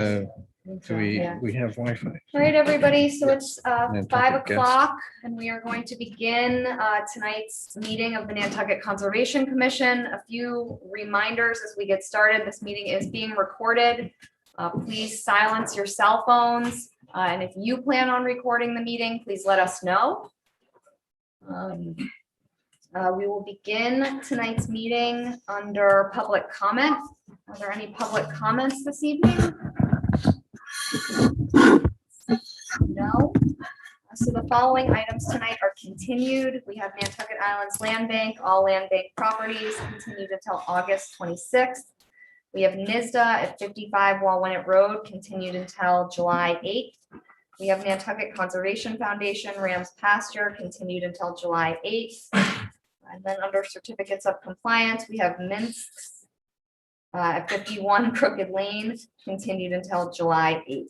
Do we have Wi-Fi? All right, everybody. So it's Nantucket 5 guest. o'clock and we are going to begin tonight's meeting of the Nantucket Conservation Commission. A few reminders as we get started. This meeting is being recorded. Please silence your cell phones. And if you plan on recording the meeting, please let us know. We will begin tonight's meeting under public comment. Are there any public comments this evening? No. So the following items tonight are continued. We have Nantucket Islands Land Bank, all land bank properties continued until August 26th. We have NISDA at 55 Walkway Road continued until July 8th. We have Nantucket Conservation Foundation, Rams Pasture continued until July 8th. And then under certificates of compliance, we have Minsk's at 51 Crooked Lane continued until July 8th.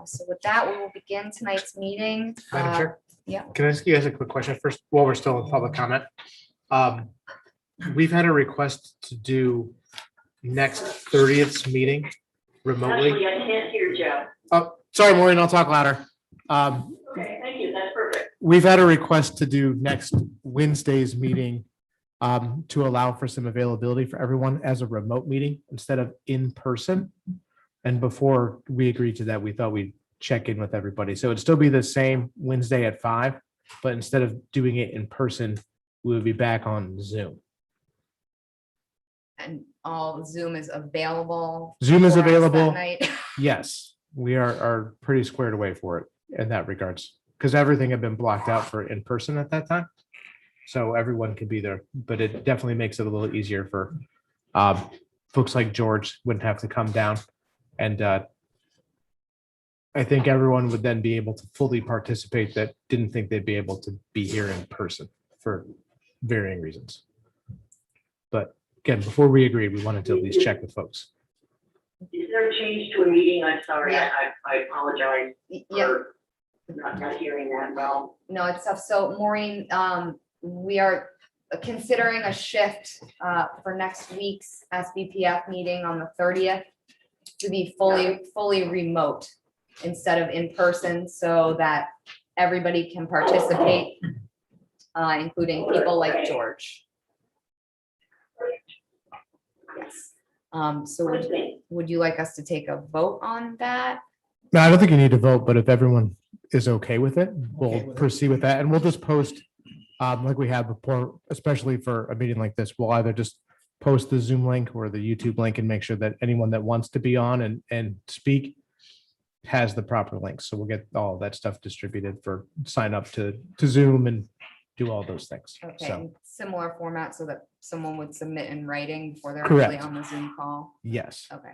So with that, we will begin tonight's meeting. Madam Chair? Yeah. Can I ask you guys a quick question first, while we're still in public comment? We've had a request to do next 30th meeting remotely. Actually, I can't hear Joe. Oh, sorry, Maureen, I'll talk louder. Okay, thank you, that's perfect. We've had a request to do next Wednesday's meeting to allow for some availability for everyone as a remote meeting instead of in person. And before we agreed to that, we thought we'd check in with everybody. So it'd still be the same Wednesday at 5, but instead of doing it in person, we would be back on Zoom. And all Zoom is available. Zoom is for us that available. night. Yes, we are pretty squared away for it in that regards, because everything had been blocked out for in person at that time. So everyone could be there, but it definitely makes it a little easier for folks like George wouldn't have to come down. And I think everyone would then be able to fully participate that didn't think they'd be able to be here in person for varying reasons. But again, before we agreed, we wanted to at least check with folks. Is there a change to a meeting? I'm sorry, Yeah. I apologize Yeah, for not hearing that well. no, it's tough. So Maureen, we are considering a shift for next week's SBPF meeting on the 30th to be fully remote instead of in person, so that everybody can participate, including people like George. Yes. So would you like us to take a vote on that? No, I don't think you need to vote, but if everyone is okay with it, we'll Okay with it. proceed with that. And we'll just post, like we have before, especially for a meeting like this, we'll either just post the Zoom link or the YouTube link and make sure that anyone that wants to be on and speak has the proper links. So we'll get all that stuff distributed for sign up to Zoom and do all those things. Okay, So, and similar format so that someone would submit in writing before they're actually Correct. on the Zoom call. yes. Okay.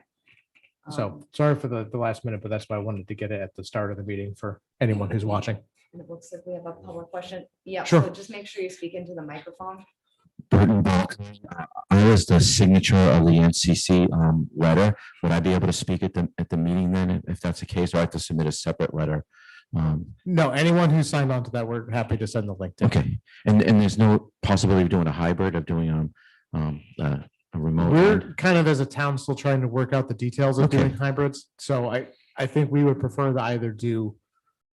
So sorry for the last minute, but that's why I wanted to get it at the start of the meeting for anyone who's watching. And it looks like we have a public question. Yeah, Sure. so just make sure you speak into the microphone. Burton Bulk. I was the signature of the NCC letter. Would I be able to speak at the meeting then, if that's the case, or I have to submit a separate letter? No, anyone who signed on to that, we're happy to send the link to. Okay, and there's no possibility of doing a hybrid, of doing a remote? We're kind of as a town still trying to work out the details of Okay. doing hybrids. So I think we would prefer to either do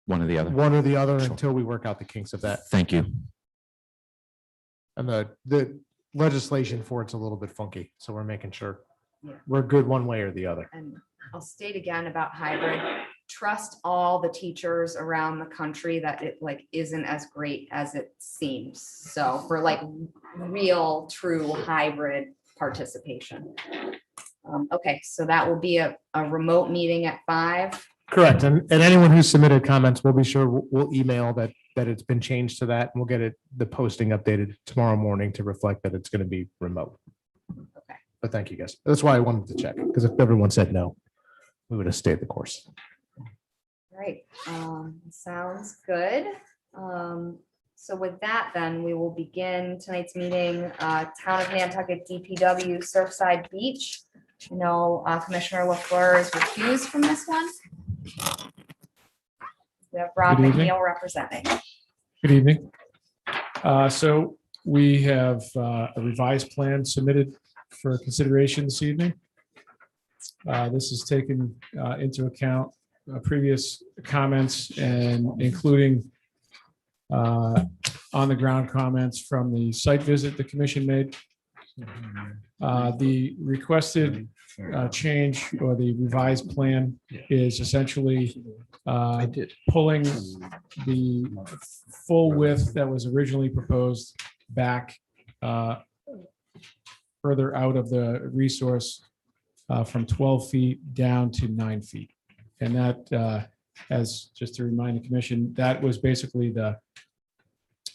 One or the other? one or the other Sure. until we work out the kinks of that. Thank you. And the legislation for it's a little bit funky. So we're making sure Yeah. we're good one way or the other. And I'll state again about hybrid. Trust all the teachers around the country that it like isn't as great as it seems. So for like real, true hybrid participation. Okay, so that will be a remote meeting at 5. Correct. And anyone who submitted comments, we'll be sure we'll email that it's been changed to that. And we'll get the posting updated tomorrow morning to reflect that it's going to be remote. Okay. But thank you guys. That's why I wanted to check, because if everyone said no, we would have stayed the course. Right, sounds good. So with that, then we will begin tonight's meeting, Town of Nantucket DPW Surfside Beach. I know Commissioner LaFleur is recused from this one. We have Rob Good evening. McNeil representing. Good evening. So we have a revised plan submitted for consideration this evening. This is taken into account previous comments and including on-the-ground comments from the site visit the commission made. The requested change or the revised plan is essentially pulling the full width that was originally proposed back further out of the resource from 12 feet down to 9 feet. And that, as just to remind the commission, that was basically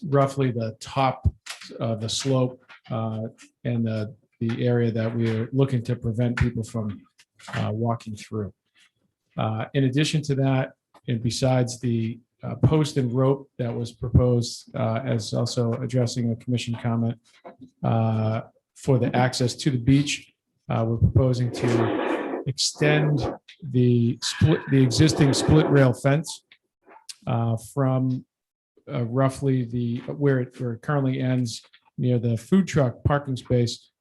roughly the top of the slope and the area that we're looking to prevent people from walking through. In addition to that, and besides the post and rope that was proposed as also addressing a commission comment for the access to the beach, we're proposing to extend the existing split rail fence from roughly where it currently ends near the food truck parking space,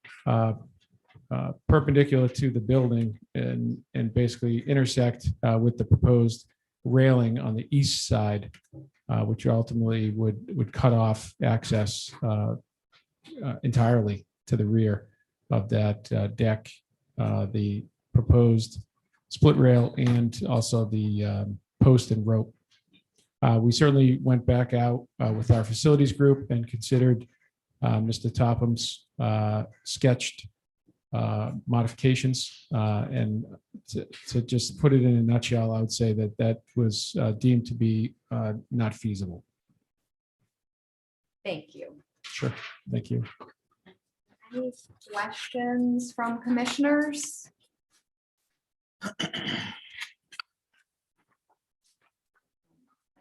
perpendicular to the building, and basically intersect with the proposed railing on the east side, which ultimately would cut off access entirely to the rear of that deck, the proposed split rail, and also the post and rope. We certainly went back out with our facilities group and considered Mr. Topham's sketched modifications. And to just put it in a nutshell, I would say that was deemed to be not feasible. Thank you. Sure. Thank you. Any questions from commissioners? I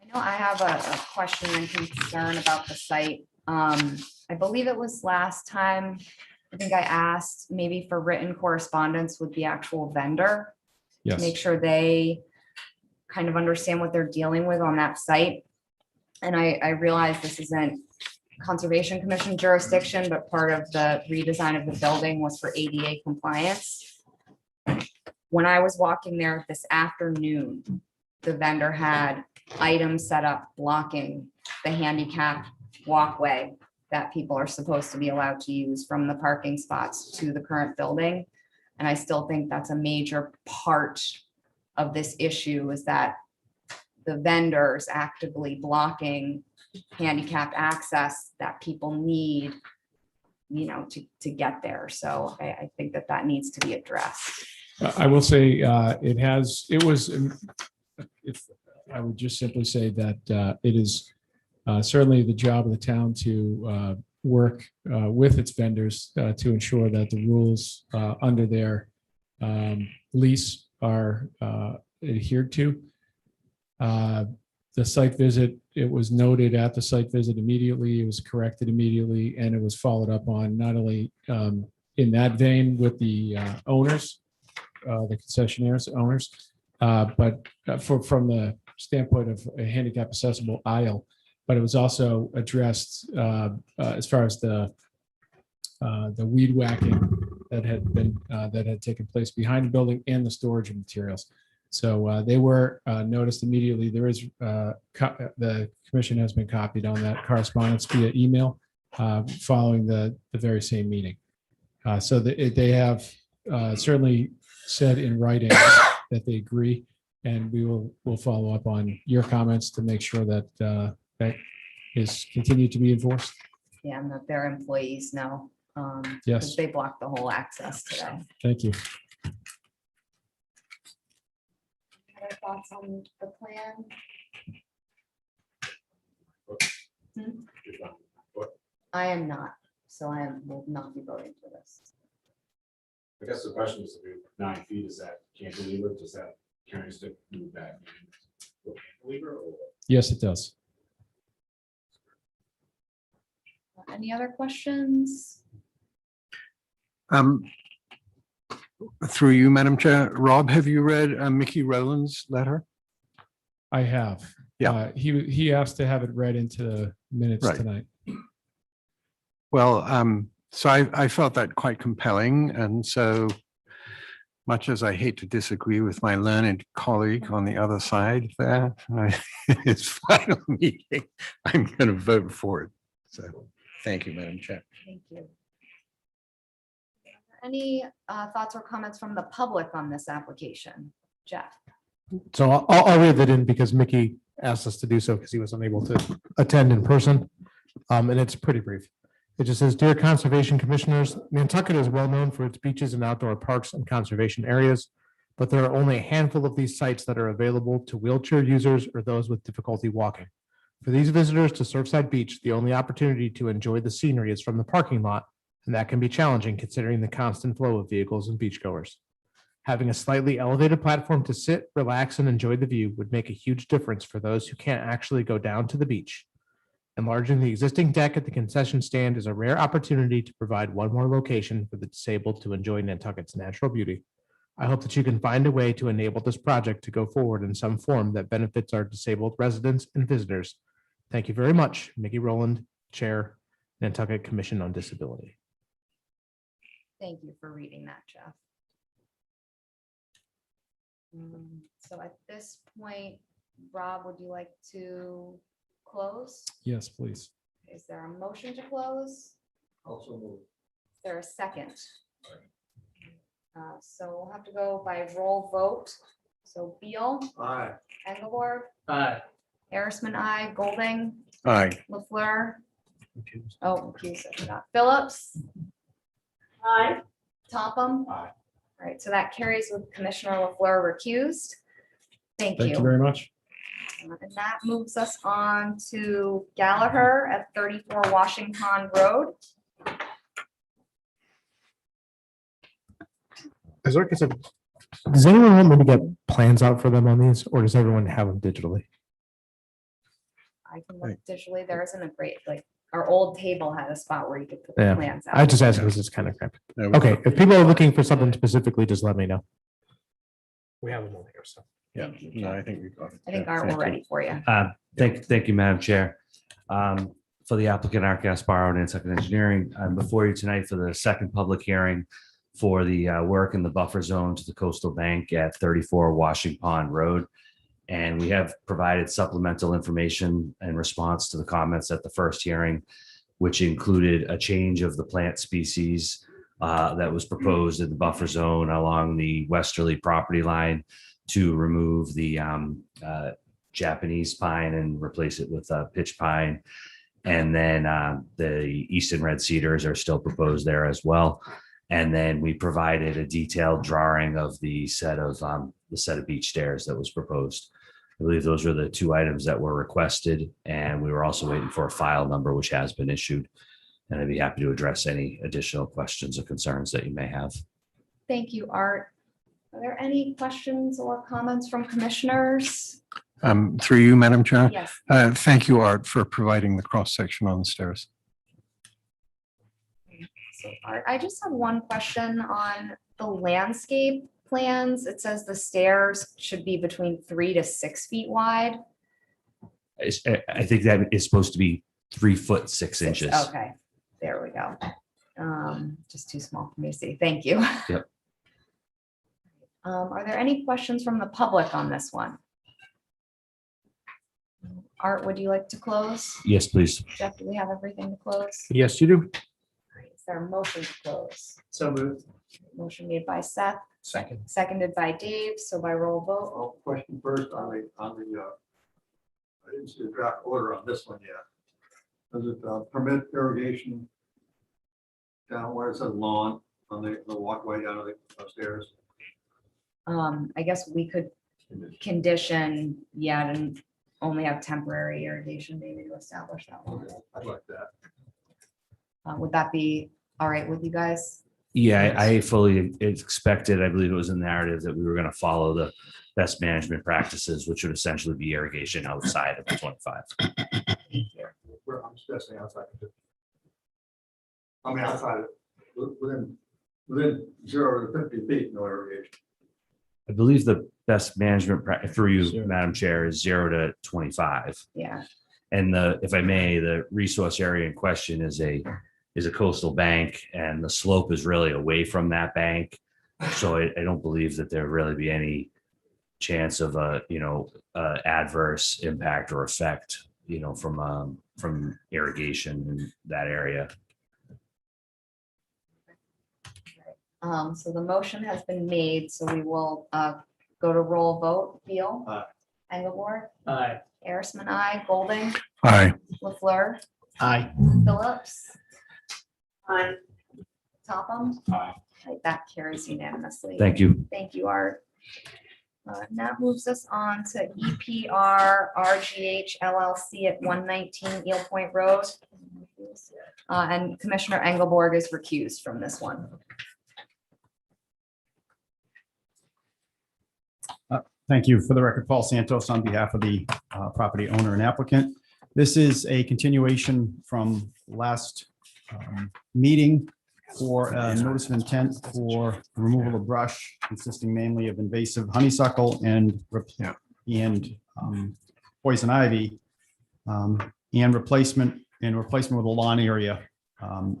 know I have a question and concern about the site. I believe it was last time, I think I asked maybe for written correspondence with the actual vendor. Yes. Make sure they kind of understand what they're dealing with on that site. And I realize this isn't Conservation Commission jurisdiction, but part of the redesign of the building was for ADA compliance. When I was walking there this afternoon, the vendor had items set up blocking the handicap walkway that people are supposed to be allowed to use from the parking spots to the current building. And I still think that's a major part of this issue, is that the vendors actively blocking handicap access that people need, to get there. So I think that needs to be addressed. I will say I would just simply say that it is certainly the job of the town to work with its vendors to ensure that the rules under their lease are adhered to. The site visit, it was noted at the site visit immediately, it was corrected immediately, and it was followed up on not only in that vein with the owners, the concessionaires owners, but from the standpoint of a handicap accessible aisle, but it was also addressed as far as the weed whacking that had taken place behind the building and the storage of materials. So they were noticed immediately. There is the commission has been copied on that correspondence via email following the very same meeting. So they have certainly said in writing that they agree, and we'll follow up on your comments to make sure that that is continued to be enforced. Yeah, and that their employees know. Yes. 'Cause they blocked the whole access today. Thank you. Other thoughts on the plan? I am not, so will not be voting for this. I guess the question is, if you're 9 feet, is that cantilever, does that carry stick move back? Cantilever or? Yes, it does. Any other questions? Through you, Madam Chair, Rob, have you read Mickey Rowland's letter? I have. Yeah. He asked to have it read into the minutes Right. tonight. Well, so I felt that quite compelling. And so much as I hate to disagree with my learned colleague on the other side there, it's final meeting. I'm going to vote for it. So, thank you, Madam Chair. Thank you. Any thoughts or comments from the public on this application? Jeff? So I'll read that in because Mickey asked us to do so because he was unable to attend in person. And it's pretty brief. It just says, "Dear Conservation Commissioners, Nantucket is well known for its beaches and outdoor parks and conservation areas, but there are only a handful of these sites that are available to wheelchair users or those with difficulty walking. For these visitors to Surfside Beach, the only opportunity to enjoy the scenery is from the parking lot, and that can be challenging considering the constant flow of vehicles and beachgoers. Having a slightly elevated platform to sit, relax, and enjoy the view would make a huge difference for those who can't actually go down to the beach. Enlarging the existing deck at the concession stand is a rare opportunity to provide one more location for the disabled to enjoy Nantucket's natural beauty. I hope that you can find a way to enable this project to go forward in some form that benefits our disabled residents and visitors. Thank you very much, Mickey Rowland, Chair, Nantucket Commission on Disability." Thank you for reading that, Jeff. So at this point, Rob, would you like to close? Yes, please. Is there a motion to close? Also move. Is there a second? So we'll have to go by roll vote. So Beal, Aye. Engelborg, Aye. Harrisman, I, Golding, Aye. LaFleur. Oh, recused, I forgot. Phillips, Aye. Topham. Aye. All right, so that carries with Commissioner LaFleur recused. Thank Thank you you. very much. And that moves us on to Gallaher at 34 Washington Road. As Eric said, does anyone want me to get plans out for them on these, or does everyone have them digitally? I can look digitally. There isn't a great, like, our old table had a spot where you could put the Yeah, plans I out. just asked because it's kind of cramped. No, we- Okay, if people are looking for something specifically, just let me know. We have them all here, so. Yeah, Thank you, no, Jeff. I think we've got it. I think Yeah, Art, thank we're you. ready for you. Thank you, Madam Chair. For the applicant, Art Gasparo, Nantucket Engineering, I'm before you tonight for the second public hearing for the work in the buffer zone to the coastal bank at 34 Washing Pond Road. And we have provided supplemental information in response to the comments at the first hearing, which included a change of the plant species that was proposed in the buffer zone along the westerly property line to remove the Japanese pine and replace it with pitch pine. And then the eastern red cedars are still proposed there as well. And then we provided a detailed drawing of the set of beach stairs that was proposed. I believe those were the two items that were requested, and we were also waiting for a file number, which has been issued. And I'd be happy to address any additional questions or concerns that you may have. Thank you, Art. Are there any questions or comments from commissioners? Through you, Madam Chair. Yes. Thank you, Art, for providing the cross-section on the stairs. So Art, I just have one question on the landscape plans. It says the stairs should be between 3 to 6 feet wide. I think that is supposed to be 3 foot 6 inches. Okay, there we go. Just too small for me to see. Thank you. Yep. Are there any questions from the public on this one? Art, would you like to close? Yes, please. Jeff, do we have everything to close? Yes, you do. All right, is there a motion to close? So moved. Motion made by Seth, Second. seconded by Dave, so by roll vote. Well, question first on the, I didn't see the draft order on this one yet. Does it permit irrigation down where it says lawn on the walkway down to the upstairs? I guess we could condition, yeah, and only have temporary irrigation maybe to establish that one. I'd like that. Would that be all right with you guys? Yeah, I fully expected, I believe it was in the narrative that we were going to follow the best management practices, which would essentially be irrigation outside of the 25. I'm just saying outside. I mean, outside, within 0 to 50 feet, no irrigation. I believe the best management for you, Zero. Madam Chair, is 0 to 25. Yeah, And if I may, the resource area in question is a coastal bank, and the slope is really away from that bank. So I don't believe that there really be any chance of a, adverse impact or effect, from irrigation in that area. So the motion has been made, so we will go to roll vote. Beal? Aye. Engelborg? Aye. Arisman, aye. Golding? Aye. LaFleur? Aye. Phillips? Aye. Topham? Aye. Right, that carries unanimously. Thank you. Thank you, Art. And that moves us on to EPR RGH LLC at 119 Eel Point Road. And Commissioner Engelborg is recused from this one. Thank you. For the record, Paul Santos on behalf of the property owner and applicant. This is a continuation from last meeting for a notice of intent for removal of brush consisting mainly of invasive honeysuckle and poison ivy, and replacement with a lawn area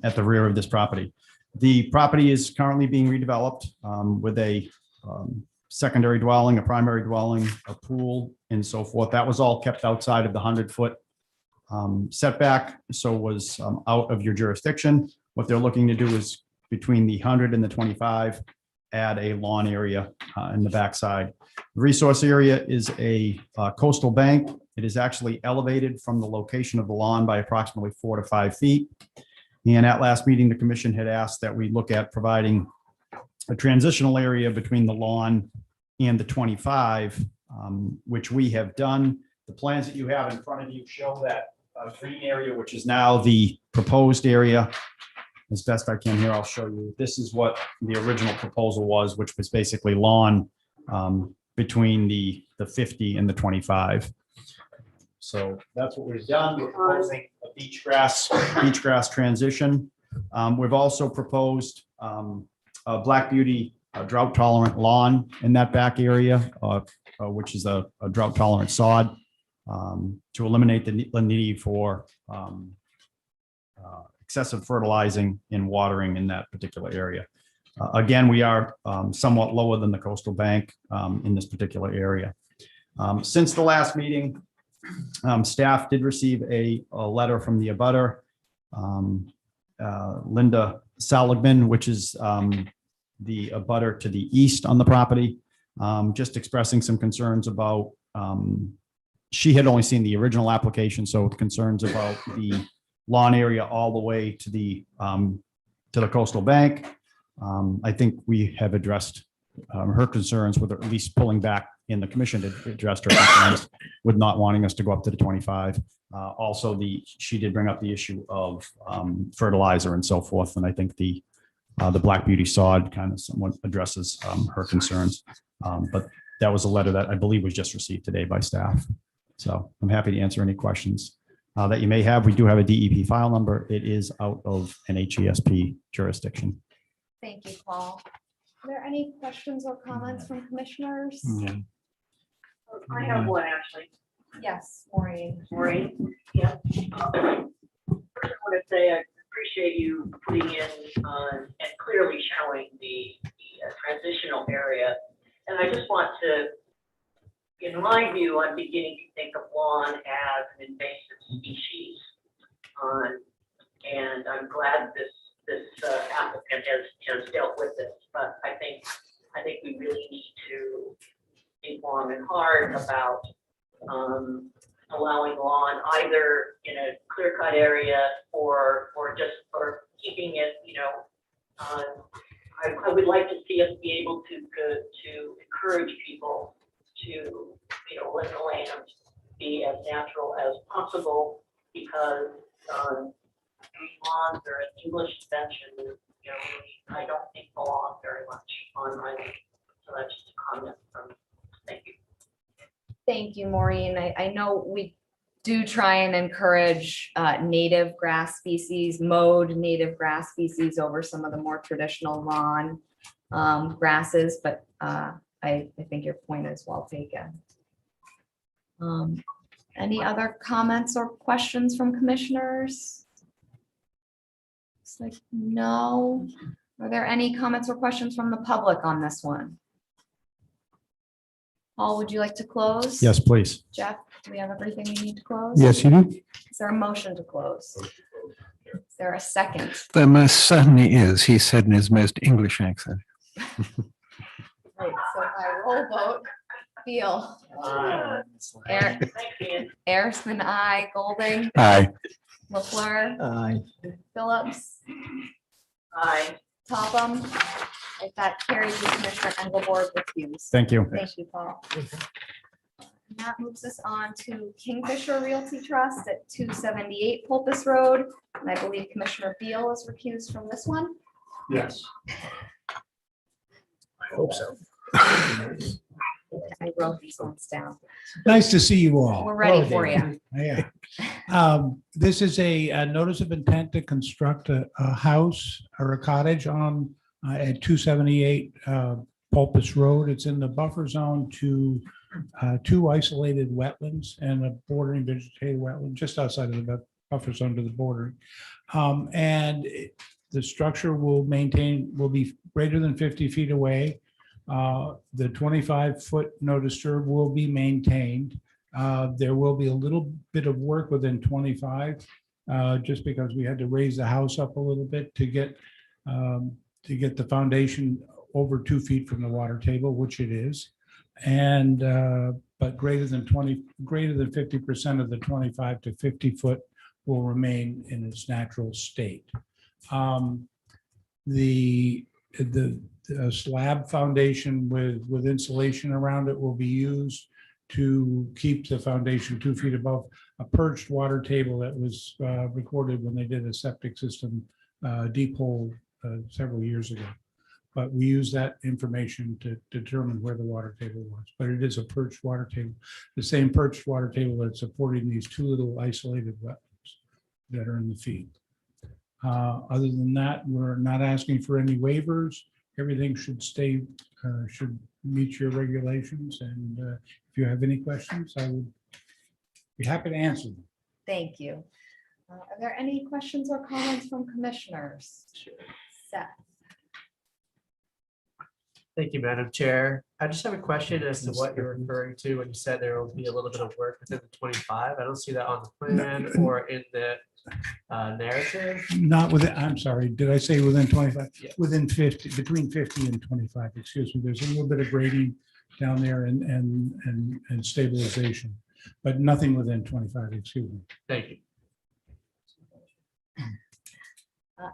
at the rear of this property. The property is currently being redeveloped with a secondary dwelling, a primary dwelling, a pool, and so forth. That was all kept outside of the 100-foot setback, so was out of your jurisdiction. What they're looking to do is between the 100 and the 25, add a lawn area in the backside. The resource area is a coastal bank. It is actually elevated from the location of the lawn by approximately 4 to 5 feet. And at last meeting, the commission had asked that we look at providing a transitional area between the lawn and the 25, which we have done. The plans that you have in front of you show that green area, which is now the proposed area. As best I can here, I'll show you. This is what the original proposal was, which was basically lawn between the 50 and the 25. So that's what we've done. We're proposing a beach grass transition. We've also proposed a Black Beauty drought tolerant lawn in that back area, which is a drought tolerant sod, to eliminate the need for excessive fertilizing and watering in that particular area. Again, we are somewhat lower than the coastal bank in this particular area. Since the last meeting, staff did receive a letter from the abutter, Linda Seligman, which is the abutter to the east on the property, just expressing some concerns about, she had only seen the original application, so concerns about the lawn area all the way to the coastal bank. I think we have addressed her concerns with at least pulling back, in the commission had addressed her concerns with not wanting us to go up to the 25. Also, she did bring up the issue of fertilizer and so forth, and I think the Black Beauty sod kind of somewhat addresses her concerns. But that was a letter that I believe was just received today by staff. So I'm happy to answer any questions that you may have. We do have a DEP file number. It is out of an HESP jurisdiction. Thank you, Paul. Are there any questions or comments from commissioners? Yeah. I have one, actually. Yes, Maureen. Maureen, yeah. First, I want to say I appreciate you putting in and clearly showing the transitional area. And I just want to, in my view, I'm beginning to think of lawn as an invasive species. And I'm glad this applicant has dealt with this, but I think we really need to think long and hard about allowing lawn either in a clear cut area or keeping it, I would like to see us be able to encourage people to, let the land be as natural as possible, because lawns are an English invention, I don't think belong very much on my land. So that's just a comment from, thank you. Thank you, Maureen. I know we do try and encourage native grass species, mowed native grass species over some of the more traditional lawn grasses, but I think your point is well taken. Any other comments or questions from commissioners? Looks like no. Are there any comments or questions from the public on this one? Paul, would you like to close? Yes, please. Jeff, do we have everything you need to close? Yes, you do. Is there a motion to close? Is there a second? There most certainly is, he said in his most English accent. Right, so by roll vote, Beal. Eric, Thanks, Ian. Airson, I, Golding, Aye. LaFleur, Aye. Phillips, Aye. Topham. If that carries, with Commissioner Engelborg refused. Thank you. Thank you, Paul. And that moves us on to Kingfisher Realty Trust at 278 Pulpus Road. And I believe Commissioner Beal is recused from this one. Yes. I hope so. I wrote these ones down. Nice to see you all. We're ready for you. Yeah. This is a notice of intent to construct a house or a cottage on at 278 Pulpus Road. It's in the buffer zone to two isolated wetlands and a bordering vegetated wetland just outside of the buffer zone to the border. The structure will be greater than 50 feet away. The 25-foot no disturb will be maintained. There will be a little bit of work within 25, just because we had to raise the house up a little bit to get the foundation over 2 feet from the water table, which it is. But greater than 50% of the 25 to 50 foot will remain in its natural state. The slab foundation with insulation around it will be used to keep the foundation 2 feet above a perched water table that was recorded when they did a septic system deep hole several years ago. But we use that information to determine where the water table was. But it is a perched water table, the same perched water table that's supporting these two little isolated wetlands that are in the field. Other than that, we're not asking for any waivers. Everything should meet your regulations. And if you have any questions, I would be happy to answer them. Thank you. Are there any questions or comments from commissioners? Seth. Thank you, Madam Chair. I just have a question as to what you're referring to when you said there will be a little bit of work within the 25. I don't see that on the plan or in the narrative. Not within, I'm sorry, did I say within 25? Yeah. Within 50, between 50 and 25, excuse me. There's a little bit of grading down there and stabilization, but nothing within 25, excuse me. Thank you.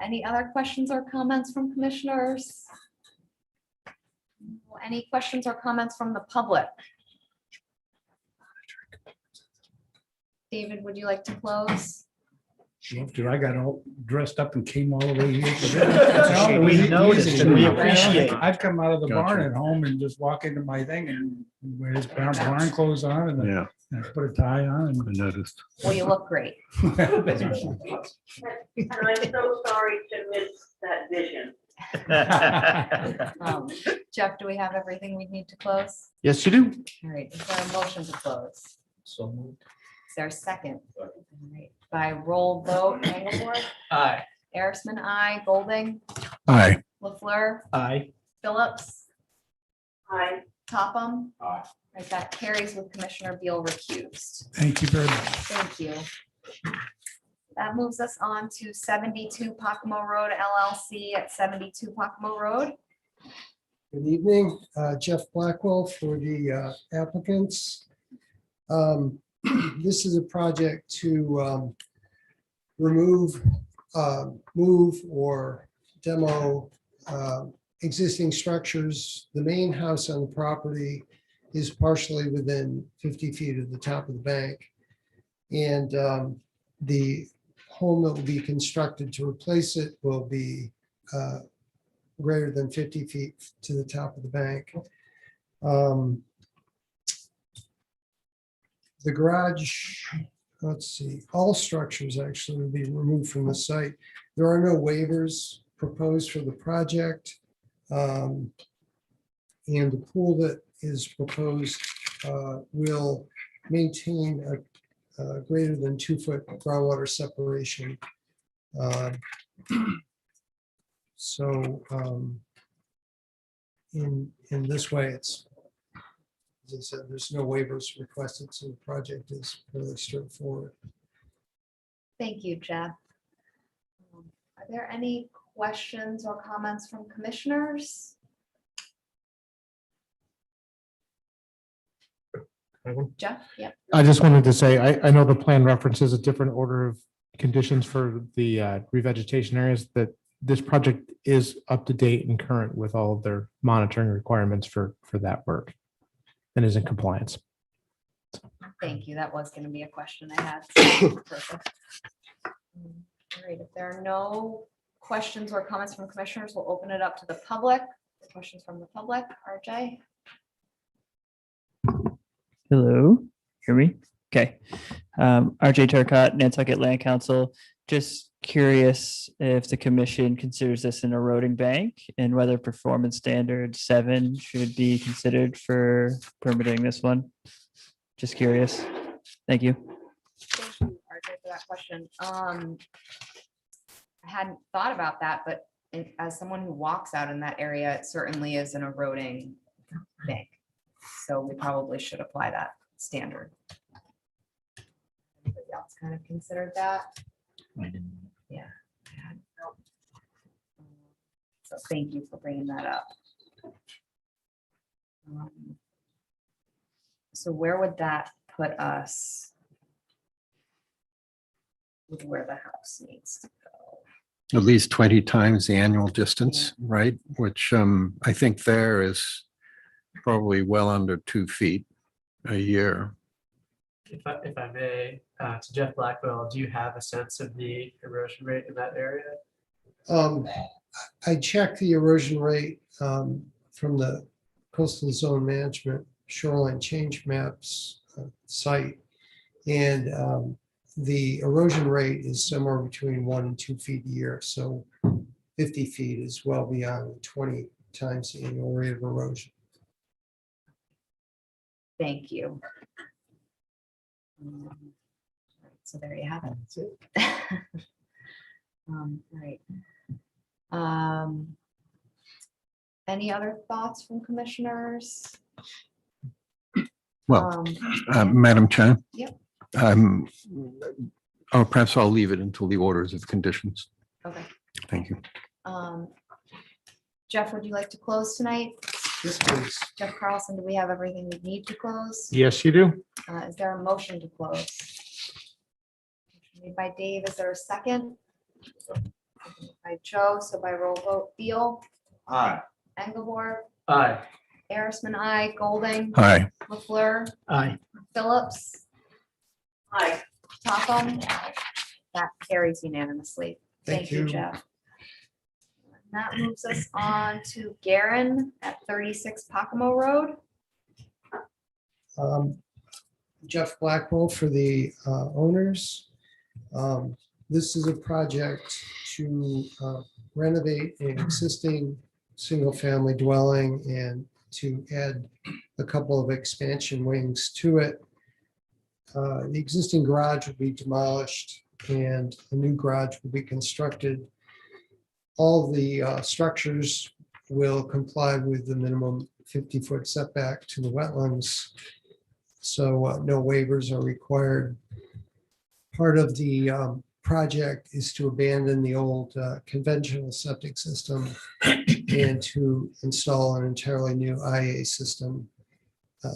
Any other questions or comments from commissioners? Any questions or comments from the public? David, would you like to close? Dude, I got all dressed up and came all the way here. We noticed and we appreciate. I'd come out of the barn Gotcha. at home and just walk into my thing and wear his barn clothes on and then Yeah, I put a tie on I and. noticed. Well, you look great. And I'm so sorry to miss that vision. Jeff, do we have everything we need to close? Yes, you do. All right, is there a motion to close? So moved. Is there a second? All right, by roll vote, Engelborg, Aye. Arisman, I, Golding, Aye. LaFleur, Aye. Phillips, Aye. Topham. Aye. Right, that carries with Commissioner Beal recused. Thank you very much. Thank you. That moves us on to 72 Pakamo Road LLC at 72 Pakamo Road. Good evening, Jeff Blackwell for the applicants. This is a project to remove, move or demo existing structures. The main house on the property is partially within 50 feet of the top of the bank. And the home that will be constructed to replace it will be greater than 50 feet to the top of the bank. The garage, let's see, all structures actually will be removed from the site. There are no waivers proposed for the project. And the pool that is proposed will maintain a greater than 2 foot groundwater separation. So in this way, it's, as I said, there's no waivers requested, so the project is fairly straightforward. Thank you, Jeff. Are there any questions or comments from commissioners? Jeff, yep. I just wanted to say, I know the plan references a different order of conditions for the revegetation areas, that this project is up to date and current with all of their monitoring requirements for that work and is in compliance. Thank you. That was going to be a question I had. Perfect. All right, if there are no questions or comments from commissioners, we'll open it up to the public. Questions from the public, RJ? Hello, hear me? Okay. RJ Turcott, Nantucket Land Council. Just curious if the commission considers this an eroding bank and whether performance standard 7 should be considered for permitting this one. Just curious. Thank you. Thank you, RJ, for that question. I hadn't thought about that, but as someone who walks out in that area, it certainly is an eroding bank. So we probably should apply that standard. Anybody else kind of considered that? Yeah. I hadn't. So thank you for bringing that up. So where would that put us with where the house needs to go? At least 20 times the annual distance, right? Which I think there is probably well under 2 feet a year. If I may, to Jeff Blackwell, do you have a sense of the erosion rate in that area? I checked the erosion rate from the Coastal Zone Management Shoreline Change Maps site. And the erosion rate is somewhere between 1 and 2 feet a year. So 50 feet is well beyond 20 times the annual rate of erosion. Thank you. So there you have it. Right. Any other thoughts from commissioners? Well, Madam Chair. Yep. Or perhaps I'll leave it until the orders of conditions. Okay. Thank you. Jeff, would you like to close tonight? Yes, please. Jeff Carlson, do we have everything we need to close? Yes, you do. Is there a motion to close? Made by Dave, is there a second? By Joe, so by roll vote, Beal, Aye. Engelborg, Aye. Arisman, I, Golding, Aye. LaFleur, Aye. Phillips, Hi. Topham. That carries unanimously. Thank you, you. Jeff. That moves us on to Garen at 36 Pakamo Road. Jeff Blackwell for the owners. This is a project to renovate an existing single-family dwelling and to add a couple of expansion wings to it. The existing garage will be demolished and a new garage will be constructed. All the structures will comply with the minimum 50-foot setback to the wetlands. So no waivers are required. Part of the project is to abandon the old conventional septic system and to install an entirely new IA system.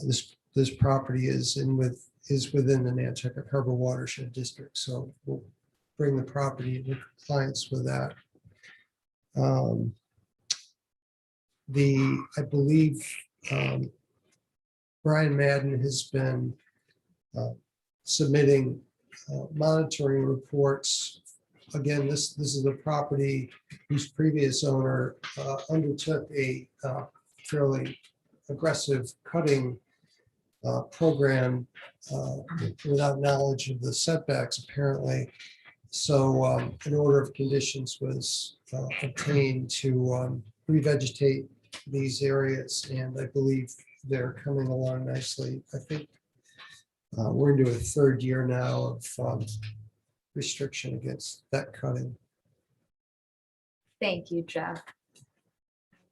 This property is within the Nantucket Harbor Watershed District, so we'll bring the property into compliance with that. I believe Brian Madden has been submitting monitoring reports. Again, this is a property whose previous owner undertook a fairly aggressive cutting program without knowledge of the setbacks, apparently. So an order of conditions was obtained to revegetate these areas, and I believe they're coming along nicely. I think we're into a 3rd year now of restriction against that cutting. Thank you, Jeff.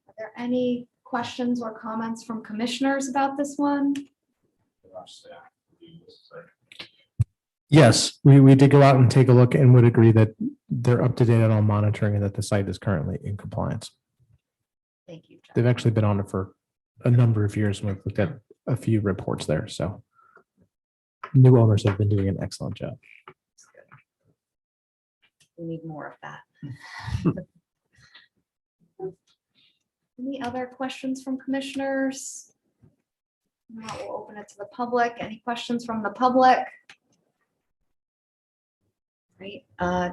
Are there any questions or comments from commissioners about this one? Yes, we did go out and take a look and would agree that they're up to date on all monitoring and that the site is currently in compliance. Thank you, Jeff. They've actually been on it for a number of years. And we've looked at a few reports there. So new owners have been doing an excellent job. We need more of that. Any other questions from commissioners? Now we'll open it to the public. Any questions from the public? Great.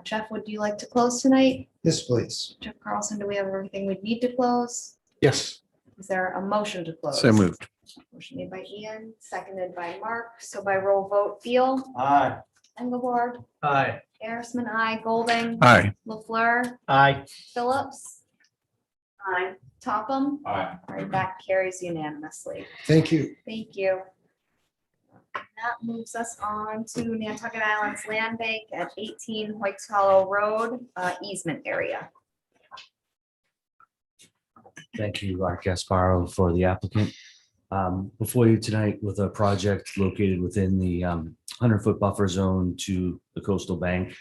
Jeff, would you like to close tonight? Yes, please. Jeff Carlson, do we have everything we need to close? Yes. Is there a motion to close? So moved. Motion made by Ian, seconded by Mark. So by roll vote, Beal, Aye. Engelbard, Aye. Harrisman, I, Golding, Aye. LaFleur, Aye. Phillips, Aye. Topham. Aye. All right, that carries unanimously. Thank you. Thank you. That moves us on to Nantucket Island's Land Bank at 18 Hoyts Hollow Road, easement area. Thank you, Art Gasparo, for the applicant. Before you tonight with a project located within the 100-foot buffer zone to the coastal bank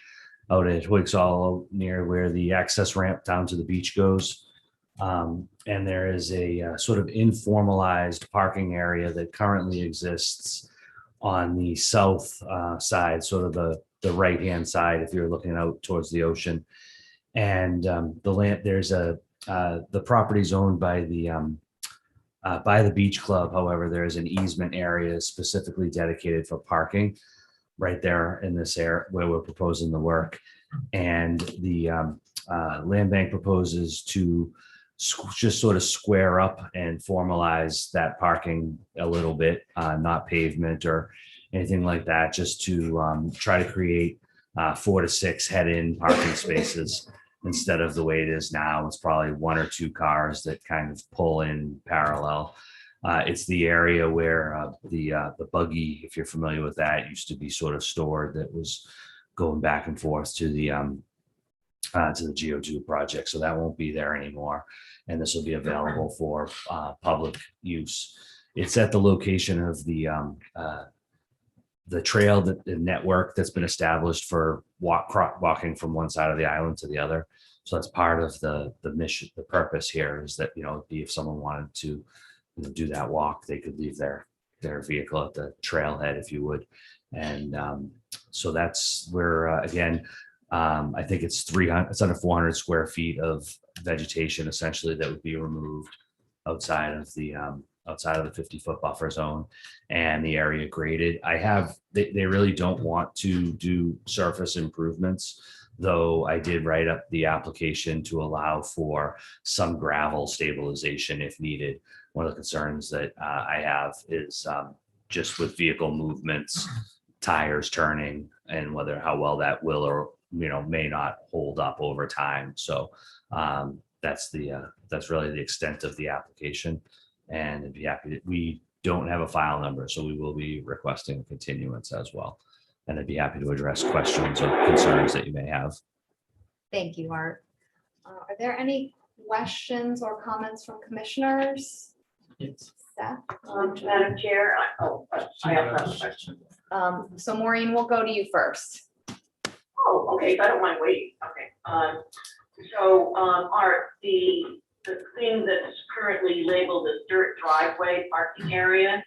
out at Hoyts Hollow, near where the access ramp down to the beach goes. And there is a sort of informalized parking area that currently exists on the south side, sort of the right-hand side, if you're looking out towards the ocean. And the land, there's the property's owned by the beach club. However, there is an easement area specifically dedicated for parking right there in this area where we're proposing the work. And the land bank proposes to just sort of square up and formalize that parking a little bit, not pavement or anything like that, just to try to create 4 to 6 head-in parking spaces instead of the way it is now. It's probably 1 or 2 cars that kind of pull in parallel. It's the area where the buggy, if you're familiar with that, used to be sort of stored, that was going back and forth to the GO2 project. So that won't be there anymore. And this will be available for public use. It's at the location of the trail, that the network that's been established for walking from one side of the island to the other. So that's part of the mission, the purpose here is that, if someone wanted to do that walk, they could leave their vehicle at the trailhead, if you would. And so that's where, again, I think it's under 400 square feet of vegetation essentially that would be removed outside of the 50-foot buffer zone, and the area graded. They really don't want to do surface improvements, though I did write up the application to allow for some gravel stabilization if needed. One of the concerns that I have is just with vehicle movements, tires turning, and how well that will or may not hold up over time. So that's really the extent of the application. And I'd be happy that we don't have a file number, so we will be requesting a continuance as well. And I'd be happy to address questions or concerns that you may have. Thank you, Art. Are there any questions or comments from commissioners? Seth? Madam Chair, I also have a question. So Maureen, we'll go to you first. Oh, okay, so I don't mind waiting, okay. So, Art, the thing that's currently labeled as dirt driveway parking area,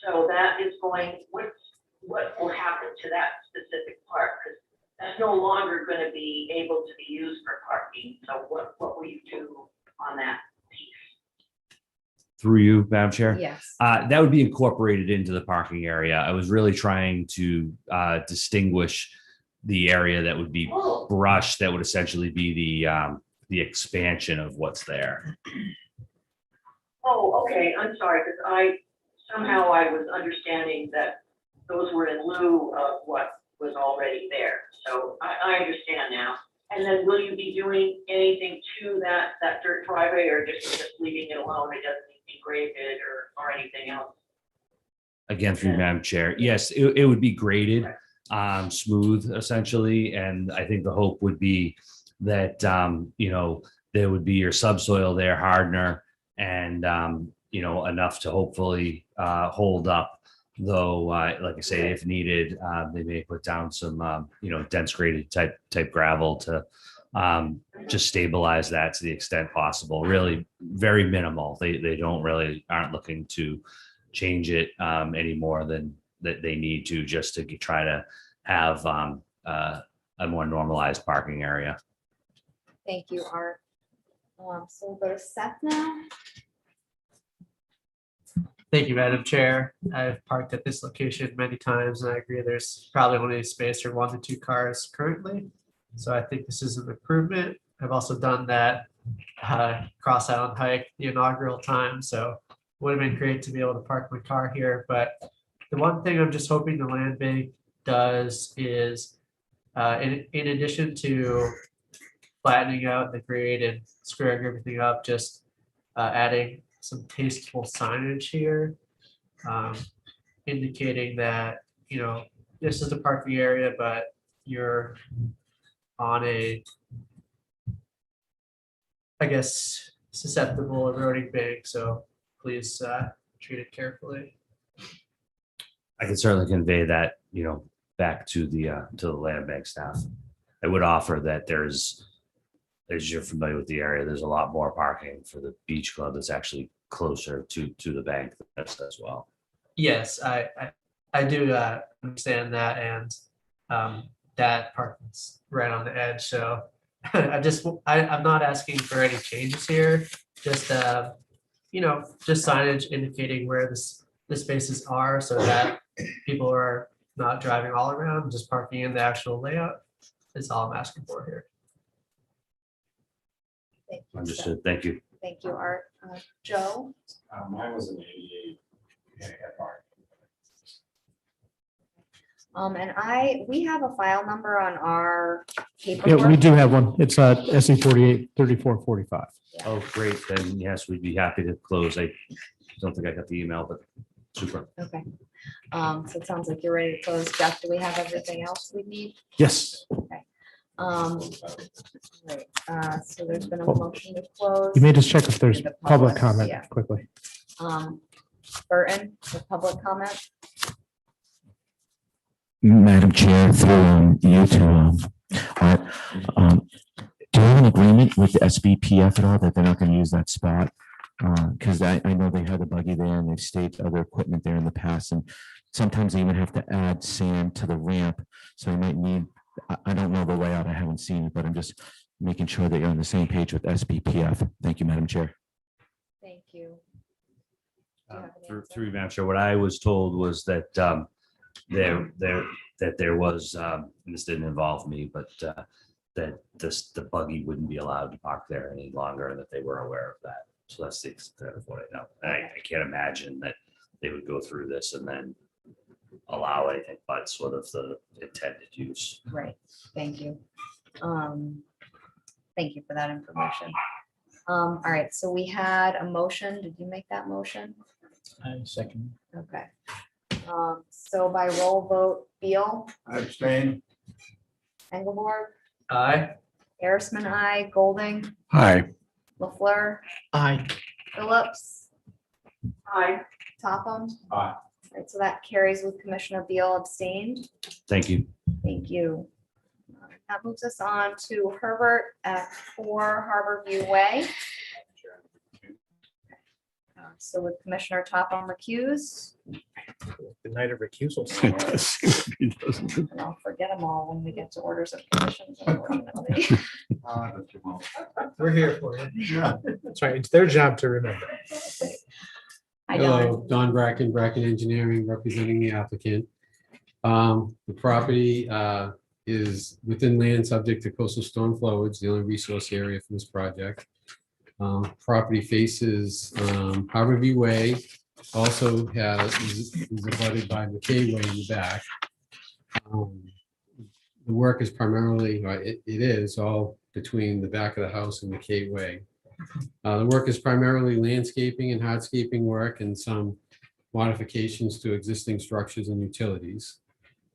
so that is what will happen to that specific part? Because that's no longer going to be able to be used for parking, so what will you do on that piece? Through you, Madam Chair? Yes. That would be incorporated into the parking area. I was really trying to distinguish the area that would be brush, that would essentially be the expansion of what's there. Oh, okay, I'm sorry, because I was understanding that those were in lieu of what was already there. So I understand now. And then will you be doing anything to that dirt driveway, or just leaving it alone? It doesn't need to be graded or anything else? Again, through Madam Chair, yes, it would be graded, smooth essentially. And I think the hope would be that, there would be your subsoil there, hardener, and enough to hopefully hold up. Though, like I say, if needed, they may put down some dense graded type gravel to just stabilize that to the extent possible. Really, very minimal. They aren't looking to change it any more than that they need to, just to try to have a more normalized parking area. Thank you, Art. So we'll go to Seth now. Thank you, Madam Chair. I've parked at this location many times, and I agree there's probably only space for 1 to 2 cars currently. So I think this is an improvement. I've also done that Cross Island hike the inaugural time, so would have been great to be able to park my car here. But the one thing I'm just hoping the land bank does is, in addition to flattening out the grade and squaring everything up, just adding some tasteful signage here, indicating that, this is the parking area, but you're on a, I guess, susceptible eroding bank, so please treat it carefully. I can certainly convey that, back to the land bank staff. I would offer that there's, as you're familiar with the area, there's a lot more parking for the beach club that's actually closer to the bank as well. Yes, I do understand that, and that parking's right on the edge. So I'm not asking for any changes here. Just just signage indicating where the spaces are, so that people are not driving all around, just parking in the actual layout. Is all I'm asking for here. Thank you, Seth. Understood. Thank you. Thank you, Art. Joe? Mine was an 88 handicap park. And we have a file number on our Yeah, we paperwork. do have one. It's SE 48 3445. Oh, great. Then yes, we'd be happy to close. I don't think I got the email, but super. Okay. So it sounds like you're ready to close. Jeff, do we have everything else we need? Yes. Right, so there's been a motion to close. You may just check if there's The public comment yeah. quickly. Burton, the public comment? Madam Chair, through you to Art, do you have an agreement with the SBPF at all that they're not going to use that spot? Because I know they had a buggy there and they've staged other equipment there in the past, and sometimes they even have to add sand to the ramp. So you might need, I don't know the layout, I haven't seen it, but I'm just making sure that you're on the same page with SBPF. Thank you, Madam Chair. Thank you. Do you have an answer? Through Madam Chair, what I was told was that there was, and this didn't involve me, but that the buggy wouldn't be allowed to park there any longer, and that they were aware of that. So that's the extent of what I know. And I can't imagine that they would go through this and then allow anything but sort of the intended use. Right, thank you. Thank you for that information. All right, so we had a motion. Did you make that motion? Second. Okay. So by roll vote, Beal, I abstain. Engelborg, Aye. Arisman, I, Golding, Hi. LaFleur, Aye. Phillips, Aye. Topham. Aye. Right, so that carries with Commissioner Beal abstained. Thank you. Thank you. That moves us on to Herbert at 4 Harbor View Way. So with Commissioner Topham recused, The night of recusal. and I'll forget them all when we get to orders of conditions, unfortunately. We're here for you. Yeah. That's right. It's their job to remember. I don't. Hello, Don Bracken, Bracken Engineering, representing the applicant. The property is within land subject to coastal storm flow. It's the only resource area for this project. Property faces Harborview Way, also is abutted by McKay Way in the back. The work is primarily, it is all between the back of the house and McKay Way. The work is primarily landscaping and hardscaping work and some modifications to existing structures and utilities.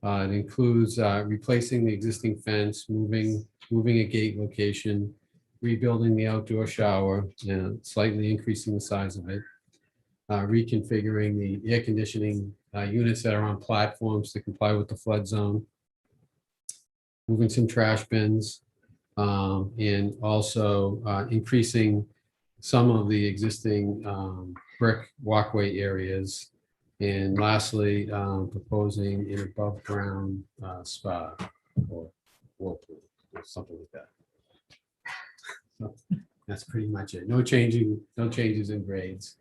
It includes replacing the existing fence, moving a gate location, rebuilding the outdoor shower, and slightly increasing the size of it. Reconfiguring the air conditioning units that are on platforms to comply with the flood zone. Moving some trash bins, and also increasing some of the existing brick walkway areas. And lastly, proposing an above ground spa or whirlpool or something like that. So that's pretty much it. No changes in grades.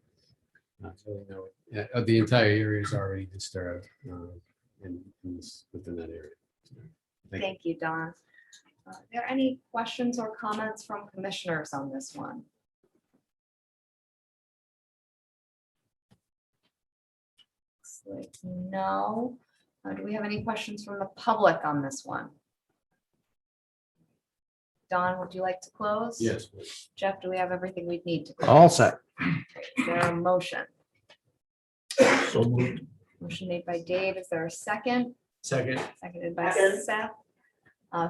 The entire area is already disturbed within that area. Thank you, Don. Are there any questions or comments from commissioners on this one? Looks like no. Do we have any questions from the public on this one? Don, would you like to close? Yes, please. Jeff, do we have everything we need to? close? All set. Is there a motion? So moved. Motion made by Dave. Is there a second? Second. Seconded by Second. Seth.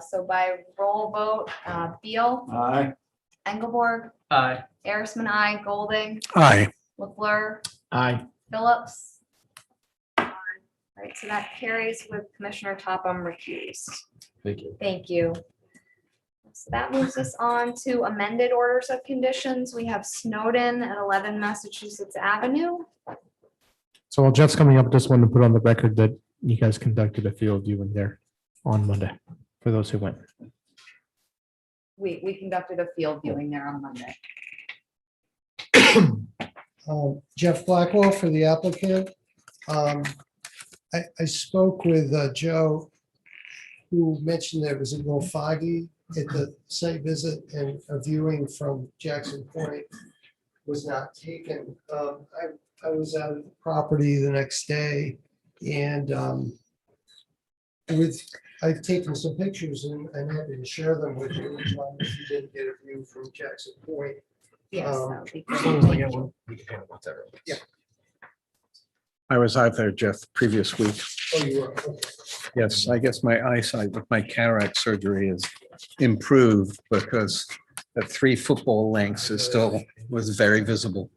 So by roll vote, Beal, Aye. Engelborg, Aye. Arisman, I, Golding, Aye. LaFleur, Aye. Phillips. All right, so that carries with Commissioner Topham recused. Thank you. Thank you. So that moves us on to amended orders of conditions. We have Snowden at 11 Massachusetts Avenue. So while Jeff's coming up, just wanted to put on the record that you guys conducted a field viewing there on Monday for those who went. We conducted a field viewing there on Monday. Jeff Blackwell for the applicant. I spoke with Joe, who mentioned that it was a little foggy at the site visit, and a viewing from Jackson Point was not taken. I was out at the property the next day, and I've taken some pictures and I'm happy to share them with you as long as you didn't get a view from Jackson Point. Yes, that would be As great. long as I get one, we can handle whatever. Yeah. I was out there, Jeff, previous week. Oh, you were, okay. Yes, I guess my eyesight with my cataract surgery is improved because at 3 football lengths is still was very visible.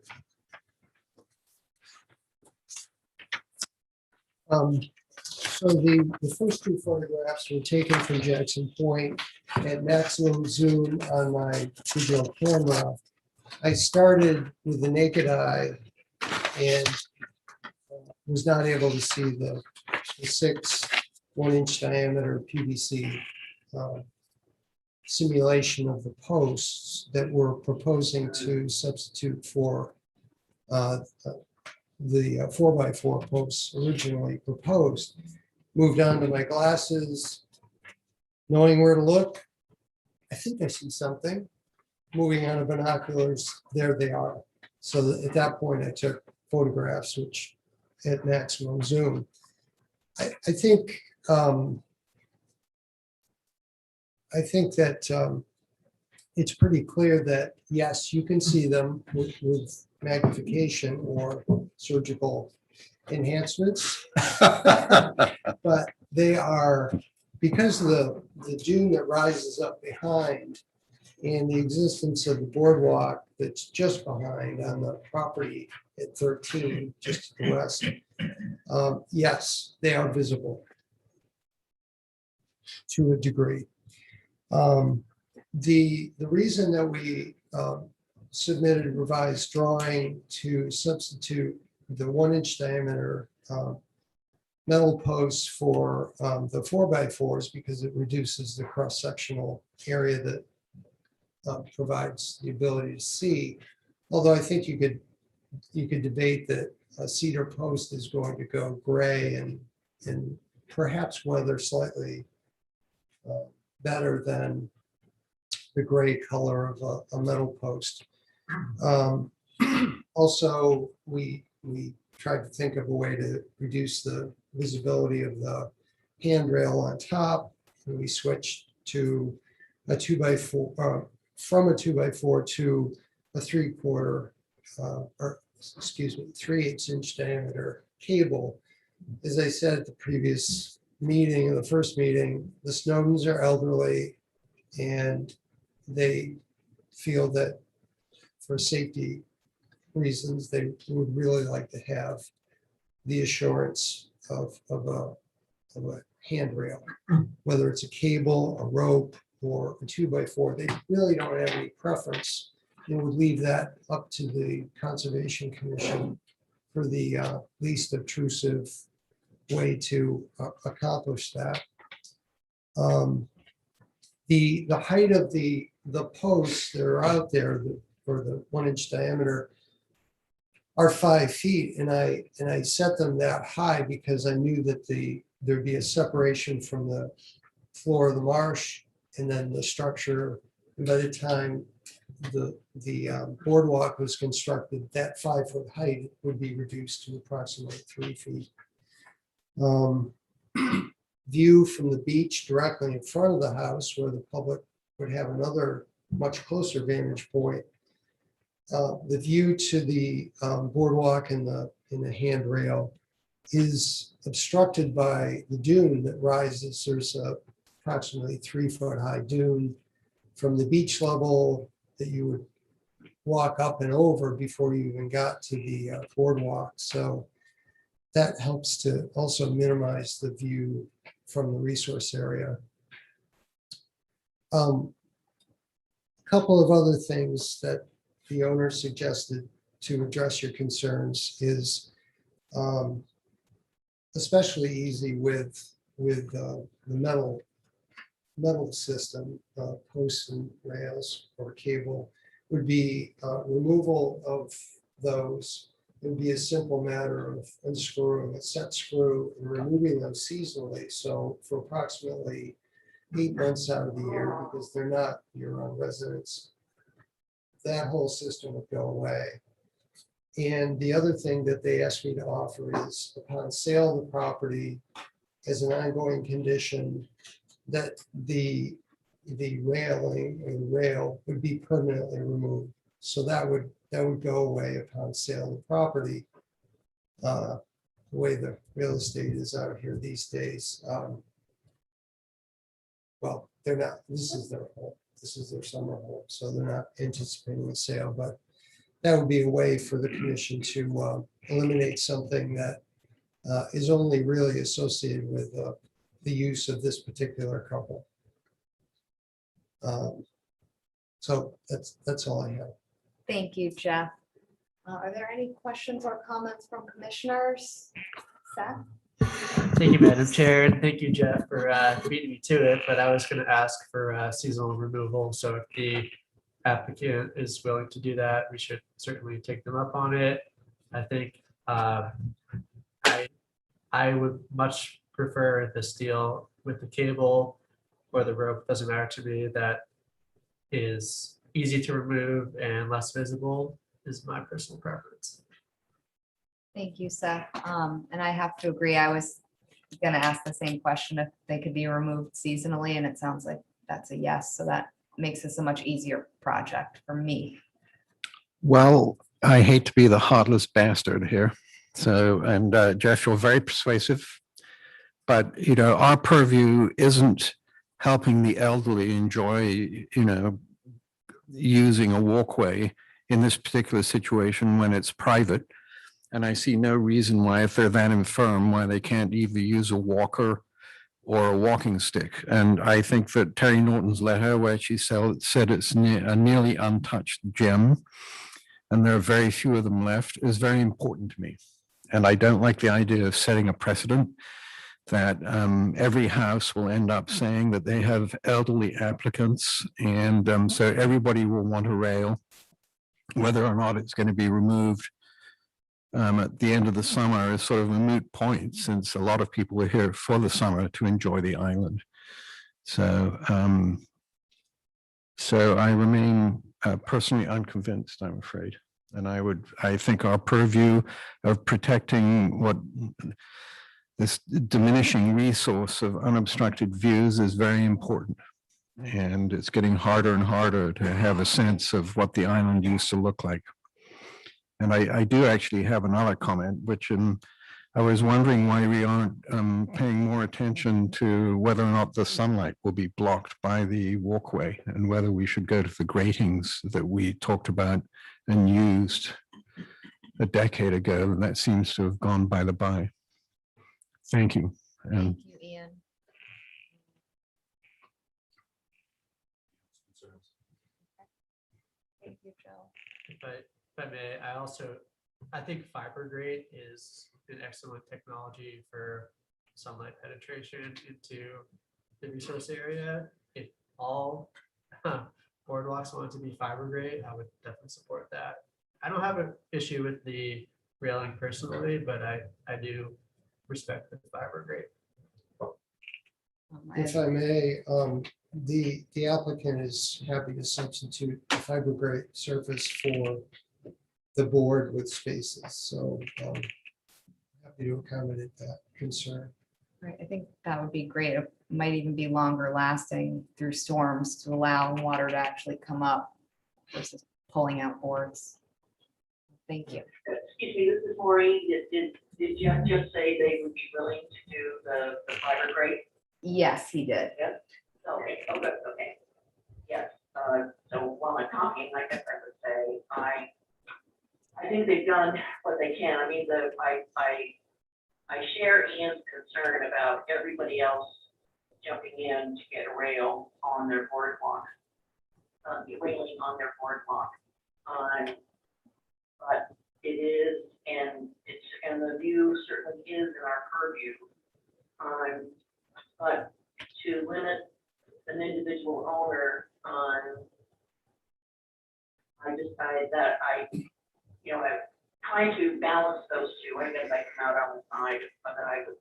So the first 2 photographs were taken from Jackson Point at maximum zoom on my digital camera. I started with the naked eye and was not able to see the 6 1-inch diameter PVC simulation of the posts that we're proposing to substitute for the 4x4 posts originally proposed. Moved on to my glasses, knowing where to look. I think I see something. Moving on to binoculars, there they are. So at that point, I took photographs, which at maximum zoom. I think that it's pretty clear that, yes, you can see them with magnification or surgical enhancements. But they are, because of the dune that rises up behind and the existence of the boardwalk that's just behind on the property at 13, just to the west. Yes, they are visible to a degree. The reason that we submitted a revised drawing to substitute the 1-inch diameter metal posts for the 4x4s because it reduces the cross-sectional area that provides the ability to see. Although I think you could debate that a cedar post is going to go gray and perhaps weather slightly better than the gray color of a metal post. Also, we tried to think of a way to reduce the visibility of the handrail on top. And we switched to a 2x4, from a 2x4 to a 3/4, or excuse me, 3/8-inch diameter cable. As I said at the previous meeting, in the first meeting, the Snowdens are elderly and they feel that for safety reasons, they would really like to have the assurance of a handrail, whether it's a cable, a rope, or a 2x4. They really don't have any preference. And would leave that up to the Conservation Commission for the least obtrusive way to accomplish that. The height of the posts that are out there for the 1-inch diameter are 5 feet, and I set them that high because I knew that there'd be a separation from the floor of the marsh and then the structure. And by the time the boardwalk was constructed, that 5-foot height would be reduced to approximately 3 feet. View from the beach directly in front of the house, where the public would have another much closer vantage point. The view to the boardwalk and the handrail is obstructed by the dune that rises. There's a approximately 3-foot high dune from the beach level that you would walk up and over before you even got to the boardwalk. So that helps to also minimize the view from the resource area. A couple of other things that the owner suggested to address your concerns is especially easy with the metal system, posts and rails or cable, would be removal of those. It would be a simple matter of unscrewing a set screw and removing them seasonally. So for approximately 8 months out of the year, because they're not year-round residents, that whole system would go away. And the other thing that they asked me to offer is, upon sale of the property, as an ongoing condition, that the railing or the rail would be permanently removed. So that would go away upon sale of the property. The way the real estate is out here these days. Well, they're not, this is their home. This is their summer home. So they're not anticipating a sale, but that would be a way for the commission to eliminate something that is only really associated with the use of this particular couple. So that's all I have. Thank you, Jeff. Are there any questions or comments from commissioners? Seth? Thank you, Madam Chair, and thank you, Jeff, for beating me to it, but I was going to ask for seasonal removal. So if the applicant is willing to do that, we should certainly take them up on it. I think I would much prefer the steel with the cable or the rope, doesn't matter to me, that is easy to remove and less visible is my personal preference. Thank you, Seth. And I have to agree. I was going to ask the same question if they could be removed seasonally, and it sounds like that's a yes. So that makes this a much easier project for me. Well, I hate to be the heartless bastard here. So, and Jeff, you're very persuasive, but our purview isn't helping the elderly enjoy, using a walkway in this particular situation when it's private. And I see no reason why, if they're that infirm, why they can't either use a walker or a walking stick. And I think that Terry Norton's letter, where she said it's a nearly untouched gem, and there are very few of them left, is very important to me. And I don't like the idea of setting a precedent that every house will end up saying that they have elderly applicants, and so everybody will want a rail, whether or not it's going to be removed at the end of the summer is sort of a moot point, since a lot of people are here for the summer to enjoy the island. So, so I remain personally unconvinced, I'm afraid. And I think our purview of protecting this diminishing resource of unobstructed views is very important. And it's getting harder and harder to have a sense of what the island used to look like. And I do actually have another comment, which I was wondering why we aren't paying more attention to whether or not the sunlight will be blocked by the walkway and whether we should go to the gratings that we talked about and used a decade ago. And that seems to have gone by the by. Thank you. And Thank you, Ian. Thank you, Joe. But if I may, I think fiber grate is an excellent technology for sunlight penetration into the resource area. If all boardwalks want to be fiber grate, I would definitely support that. I don't have an issue with the railing personally, but I do respect the fiber grate. If I may, the applicant is happy to substitute the fiber grate surface for the board with spaces, so happy to accommodate that concern. Right, I think that would be great. It might even be longer lasting through storms to allow water to actually come up versus pulling out boards. Thank you. Excuse me, this is Maureen. Did Jeff just say they would be willing to do the fiber grate? Yes, he did. Yes. Okay, oh, good, okay. Yes, so while I'm talking, I guess I would say, I think they've done what they can. I mean, I share Ian's concern about everybody else jumping in to get a rail on their boardwalk, railing on their boardwalk. But it is, and the view certainly is in our purview. But to limit an individual owner on, I decided that I'm trying to balance those two. I guess I come out on the side that I would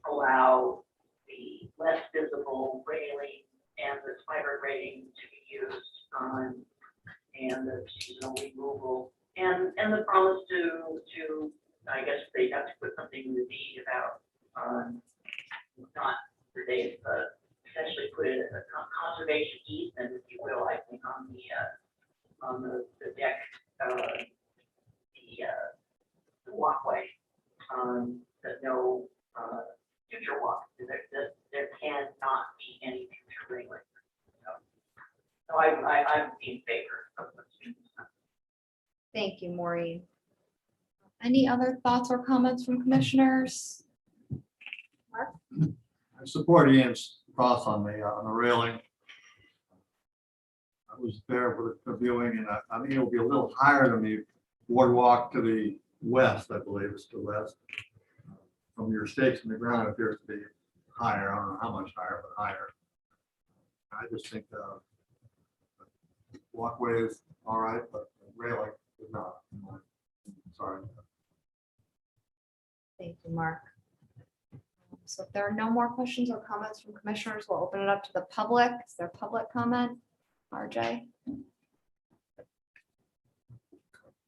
allow the less visible railing and the fiber grating to be used on, and the seasonal removal, and the promise to I guess they have to put something in the deed about not that they essentially put it as a conservation easement, if you will, I think on the deck, the walkway, that no future walk, there cannot be any future railing. So I'm in favor of the students. Thank you, Maureen. Any other thoughts or comments from commissioners? Mark? I support Ian's thoughts on the railing. I was there for the viewing, and I think it'll be a little higher than the boardwalk to the west, I believe it's to the west. From your stakes in the ground, it appears to be higher. I don't know how much higher, but higher. I just think the walkway is all right, but the railing is not. Sorry. Thank you, Mark. So if there are no more questions or comments from commissioners, we'll open it up to the public. Is there public comment? RJ?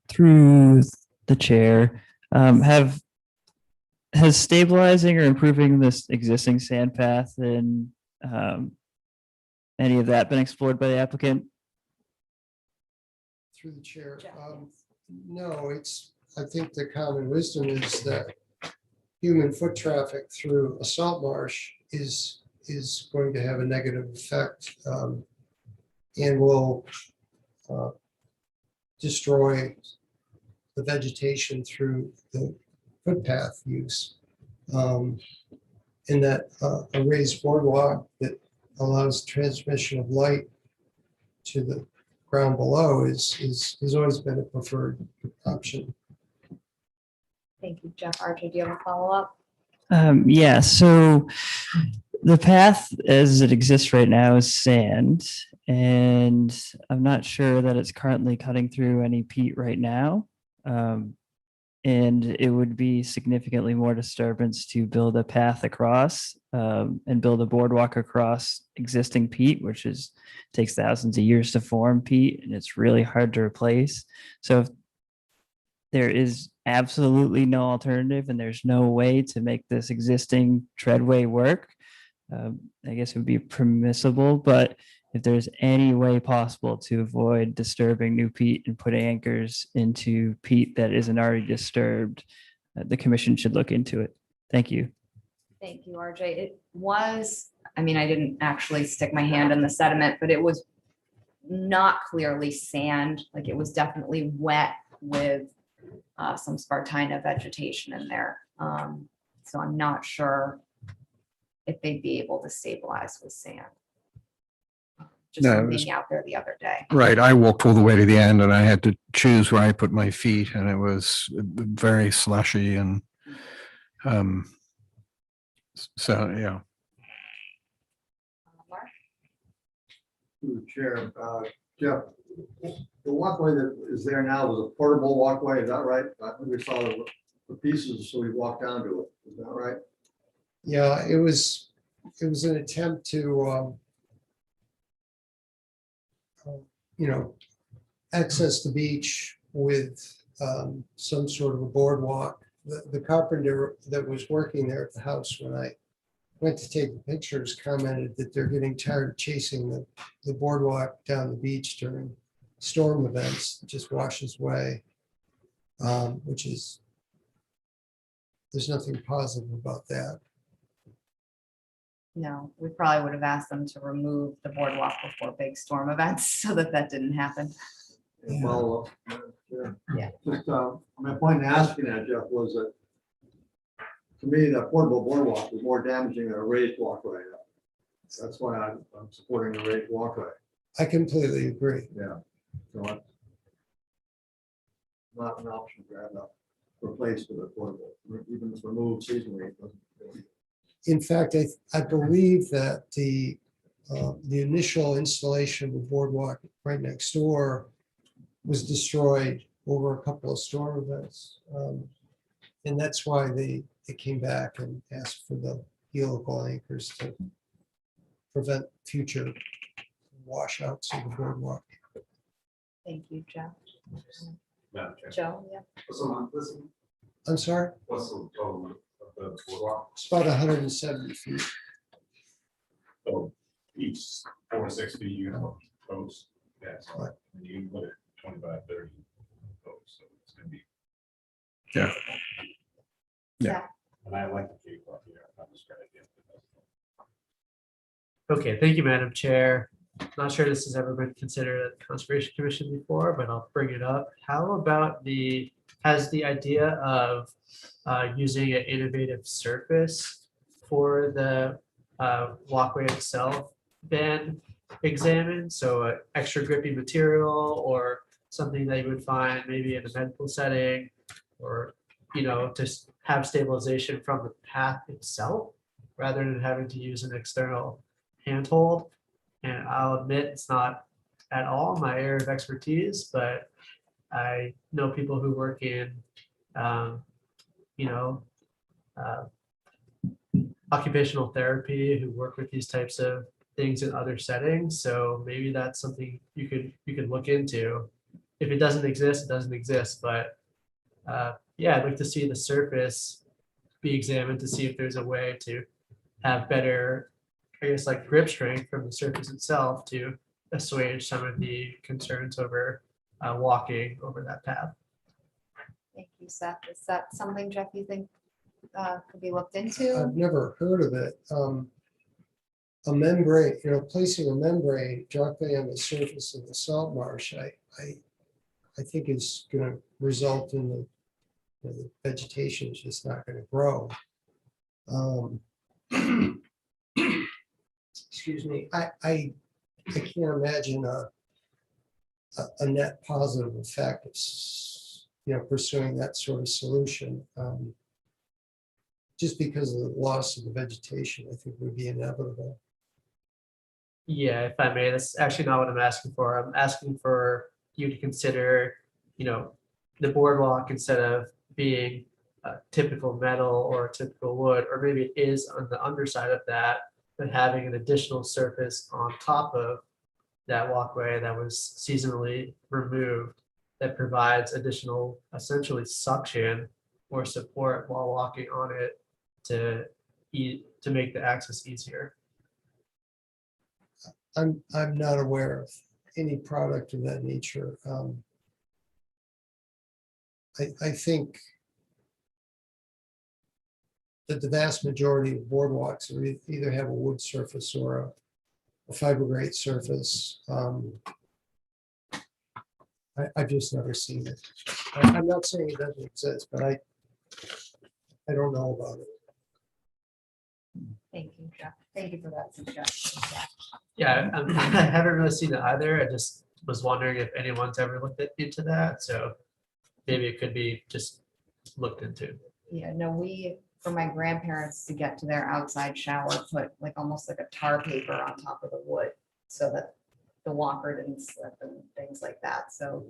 Through the chair, has stabilizing or improving this existing sand path and any of that been explored by the applicant? Through the chair, no, I think the common wisdom is that human foot traffic through a salt marsh is going to have a negative effect and will destroy the vegetation through the footpath use. And that a raised boardwalk that allows transmission of light to the ground below has always been a preferred option. Thank you, Jeff. RJ, do you have a follow-up? Yeah, so the path as it exists right now is sand, and I'm not sure that it's currently cutting through any peat right now. And it would be significantly more disturbance to build a path across and build a boardwalk across existing peat, which takes thousands of years to form peat, and it's really hard to replace. So if there is absolutely no alternative and there's no way to make this existing treadway work, I guess it would be permissible, but if there's any way possible to avoid disturbing new peat and put anchors into peat that isn't already disturbed, the commission should look into it. Thank you. Thank you, RJ. It was, I mean, I didn't actually stick my hand in the sediment, but it was not clearly sand. Like it was definitely wet with some Spartina vegetation in there. So I'm not sure if they'd be able to stabilize with sand. Just No, from it was- being out there the other day. Right, I walked all the way to the end and I had to choose where I put my feet and it was very slushy and so, yeah. Mark? Through the chair, Jeff, the walkway that is there now was a portable walkway, is that right? I think we saw the pieces, so we walked down to it, is that right? Yeah, it was an attempt to, access the beach with some sort of a boardwalk. The carpenter that was working there at the house when I went to take the pictures commented that they're getting tired of chasing the boardwalk down the beach during storm events. It just washes away, which is, there's nothing positive about that. No, we probably would have asked them to remove the boardwalk before big storm events so that that didn't happen. Well, Yeah. just, my point in asking that, Jeff, was that to me, that portable boardwalk was more damaging than a raised walkway. That's why I'm supporting the raised walkway. I completely agree. Yeah. So it's not an option to have that replaced with a portable, even if removed seasonally. It doesn't really- In fact, I believe that the initial installation of the boardwalk right next door was destroyed over a couple of storm events. And that's why they came back and asked for the helical anchors to prevent future washouts of the boardwalk. Thank you, Jeff. Madam Chair. Joe, yeah. I'm sorry, What's the total of the boardwalk? it's about 170 feet. So each 4 to 6 feet, you have posts. Yes. Right. And you can put it 25, 30 posts. So it's gonna be. Yeah. Yeah. And I like the cake up here. I'm just trying to get. Okay, thank you, Madam Chair. Not sure this has ever been considered at the Conservation Commission before, but I'll bring it up. How about has the idea of using an innovative surface for the walkway itself been examined? So an extra grippy material or something that you would find maybe in a medical setting, or, just have stabilization from the path itself rather than having to use an external handhold. And I'll admit it's not at all my area of expertise, but I know people who work in, occupational therapy who work with these types of things in other settings. So maybe that's something you could look into. If it doesn't exist, it doesn't exist. But yeah, I'd like to see the surface be examined to see if there's a way to have better, I guess, like grip strength from the surface itself to assuage some of the concerns over walking over that path. Thank you, Seth. Is that something, Jeff, you think could be looked into? I've never heard of it. A membrane, placing a membrane directly on the surface of the salt marsh, I think is going to result in the vegetation is just not going to grow. Excuse me. I can't imagine a net positive effect of pursuing that sort of solution. Just because of the loss of the vegetation, I think would be inevitable. Yeah, if I may, that's actually not what I'm asking for. I'm asking for you to consider, the boardwalk instead of being a typical metal or typical wood, or maybe it is on the underside of that, but having an additional surface on top of that walkway that was seasonally removed that provides additional, essentially suction or support while walking on it to make the access easier. I'm not aware of any product of that nature. I think that the vast majority of boardwalks are either have a wood surface or a fibergrate surface. I've just never seen it. I'm not saying it doesn't exist, but I don't know about it. Thank you, Jeff. Thank you for that suggestion. Yeah, I haven't really seen it either. I just was wondering if anyone's ever looked into that. So maybe it could be just looked into. Yeah, no, we, for my grandparents to get to their outside shower, put like almost like a tar paper on top of the wood so that the walker didn't slip and things like that. So,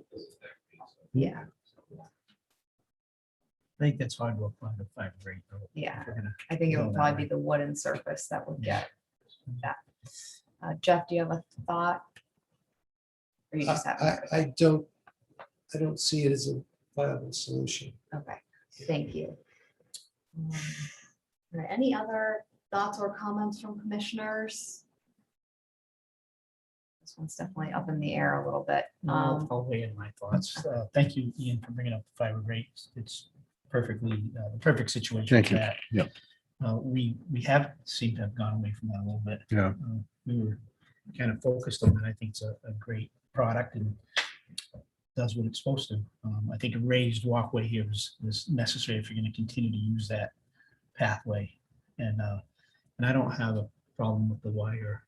yeah, I think that's hard to apply to fibergrate. though. yeah. If we're gonna I think it go would that probably way. be the wooden surface that would get that. Jeff, do you have a thought? Or you just have? I don't see it as a viable solution. Okay, thank you. All right, any other thoughts or comments from commissioners? This one's definitely up in the air a little bit. I'll weigh in my thoughts. Thank you, Ian, for bringing up the fibergrate. It's perfectly, the perfect situation. Thank for you. that. Yep. We have seemed to have gone away from that a little bit. Yeah. We were kind of focused on that. I think it's a great product and does what it's supposed to. I think a raised walkway here is necessary if you're going to continue to use that pathway. And I don't have a problem with the wire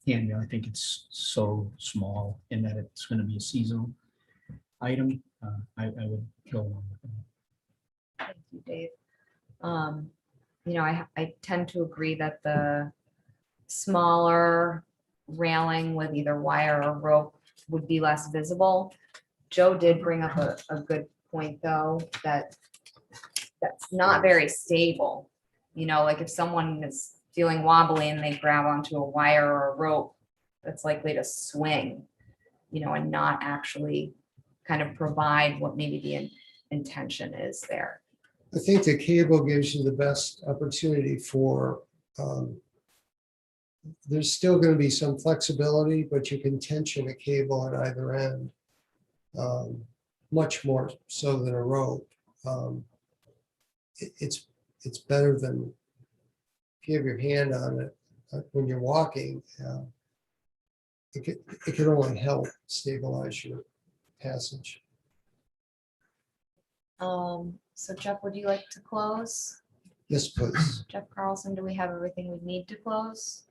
handrail. I think it's so small in that it's going to be a seasonal item. I would go along with that. Thank you, Dave. You know, I tend to agree that the smaller railing with either wire or rope would be less visible. Joe did bring up a good point, though, that's not very stable. You know, like if someone is feeling wobbly and they grab onto a wire or a rope, that's likely to swing, you know, and not actually kind of provide what maybe the intention is there. I think the cable gives you the best opportunity for, there's still going to be some flexibility, but you can tension a cable at either end, much more so than a rope. It's better than if you have your hand on it when you're walking. It can only help stabilize your passage. So Jeff, would you like to close? Yes, please. Jeff Carlson, do we have everything we need to close?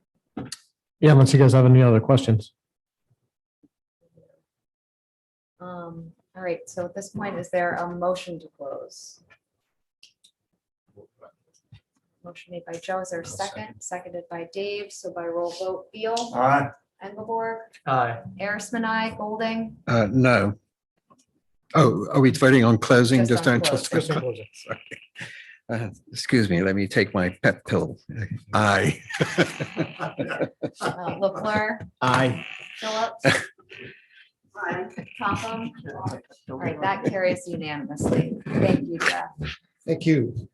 Yeah, unless you guys have any other questions. All right, so at this point, is there a motion to close? Motion made by Joe, is there a second? Seconded by Dave, so by roll vote, Beal. Aye. Engelborg, Aye. Arisman, I, Golding, No. Oh, are we voting on closing? Just Just on don't. closing. Sorry. Excuse me, let me take my pep pill. Aye. Leclerc, Aye. Phillips, Pacomo. All right, that carries unanimously. Thank you, Jeff. Thank you.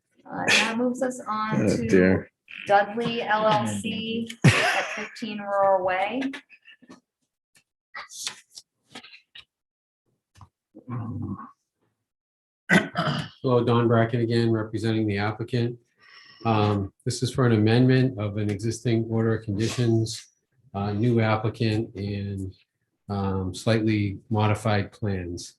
That moves us on Oh, to dear. Dudley LLC at 15 Rural Way. Hello, Don Bracken again, representing the applicant. This is for an amendment of an existing order of conditions, new applicant and slightly modified plans.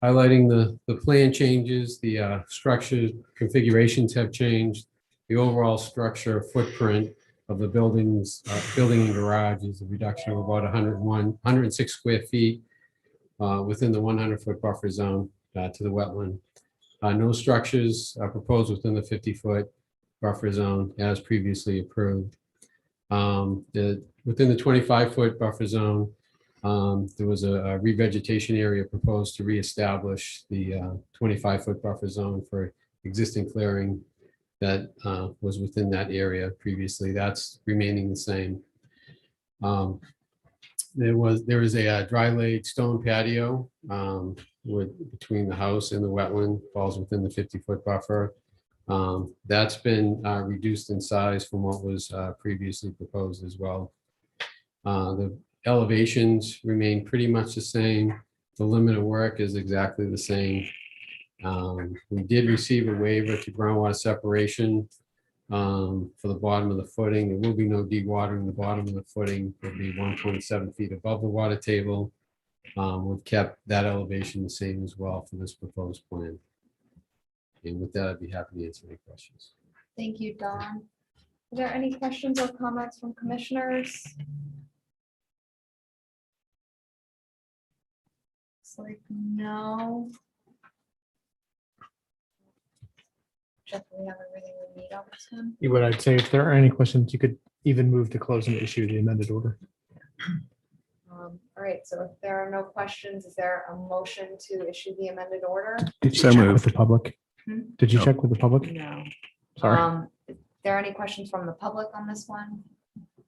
Highlighting the plan changes, the structure configurations have changed. The overall structure footprint of the buildings, building and garage is a reduction of about 106 square feet within the 100-foot buffer zone to the wetland. No structures are proposed within the 50-foot buffer zone as previously approved. Within the 25-foot buffer zone, there was a revegetation area proposed to reestablish the 25-foot buffer zone for existing clearing that was within that area previously. That's remaining the same. There is a dry laid stone patio between the house and the wetland, falls within the 50-foot buffer. That's been reduced in size from what was previously proposed as well. The elevations remain pretty much the same. The limit of work is exactly the same. We did receive a waiver to groundwater separation for the bottom of the footing. There will be no dewatering. The bottom of the footing will be 1.7 feet above the water table. We've kept that elevation the same as well for this proposed plan. And with that, I'd be happy to answer any questions. Thank you, Don. Are there any questions or comments from commissioners? Looks like no. Jeff, do we have everything we need on this one? What I'd say, if there are any questions, you could even move to close and issue the amended order. All right, so if there are no questions, is there a motion to issue the amended order? Did you So check with moved. the public? Hmm? Did you No. check with the public? No. Sorry. Is there any questions from the public on this one? A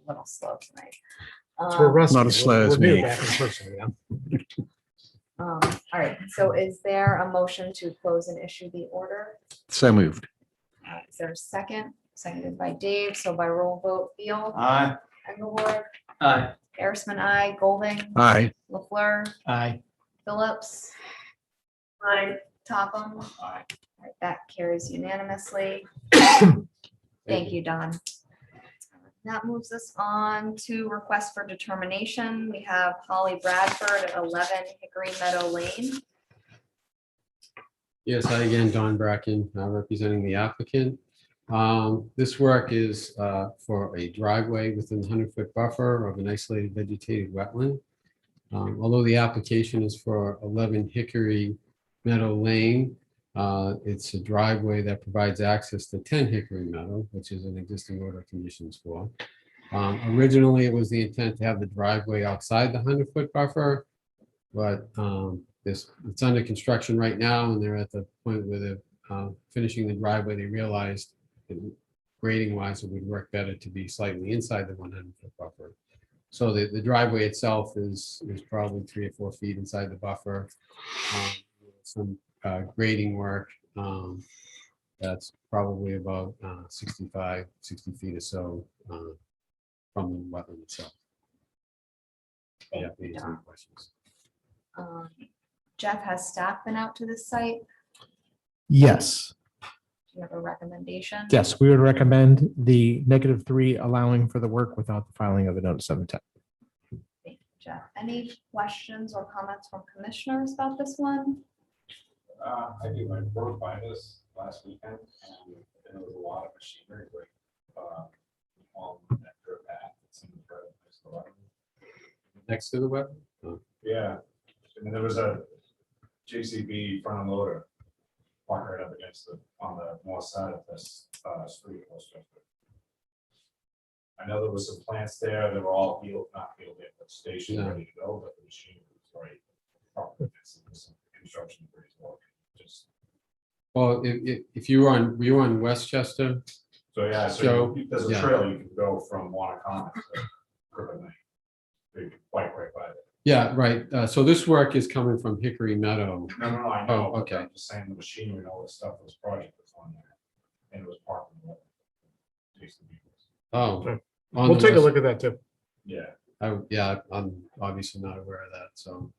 little slow tonight. Not as slow as me. All right, so is there a motion to close and issue the order? So moved. Is there a second? Seconded by Dave, so by roll vote, Field. Aye. Engelborg, Aye. Arisman, I, Golding, Aye. LaFleur, Aye. Phillips, Aye. Topham. All right, that carries unanimously. Thank you, Don. That moves us on to request for determination. We have Holly Bradford at 11 Hickory Meadow Lane. Yes, hi again, Don Bracken, representing the applicant. This work is for a driveway within the 100-foot buffer of an isolated vegetated wetland. Although the application is for 11 Hickory Meadow Lane, it's a driveway that provides access to 10 Hickory Meadow, which is an existing order of conditions for. Originally, it was the intent to have the driveway outside the 100-foot buffer, but it's under construction right now, and they're at the point where they're finishing the driveway. They realized that grading wise, it would work better to be slightly inside the 100-foot buffer. So the driveway itself is probably 3 or 4 feet inside the buffer. Some grading work that's probably about 60 feet or so from the wetland itself. Yeah, Thank you, please, any Don. questions? Jeff, has staff been out to this site? Yes, Do you have a recommendation? yes, we would recommend the -3 allowing for the work without the filing of a notice of intent. Thank you, Jeff. Any questions or comments from commissioners about this one? I do, I drove by this last weekend and there was a lot of machinery like on that dirt path. It seemed right next to the wetland. Next to the wetland? Oh. Yeah, and there was a JCB front loader parked right up against on the north side of this street. I know there was some plants there that were all healed, not healed yet, but stationed, Yeah. ready to go, but the machine was right. Probably some construction debris work. Just Well, if you were you on Westchester? so, yeah, So, so there's a yeah. trail you can go from Wanacon to Crooked Lane. Big bike right by it. Yeah, right. So this work is coming from Hickory Meadow. No, I know. Oh, but okay. I'm just saying the machinery and all this stuff was project was on there. And it was parked in the JCB. Oh. We'll take a look at that too. Yeah. Yeah, I'm obviously not aware of that, so.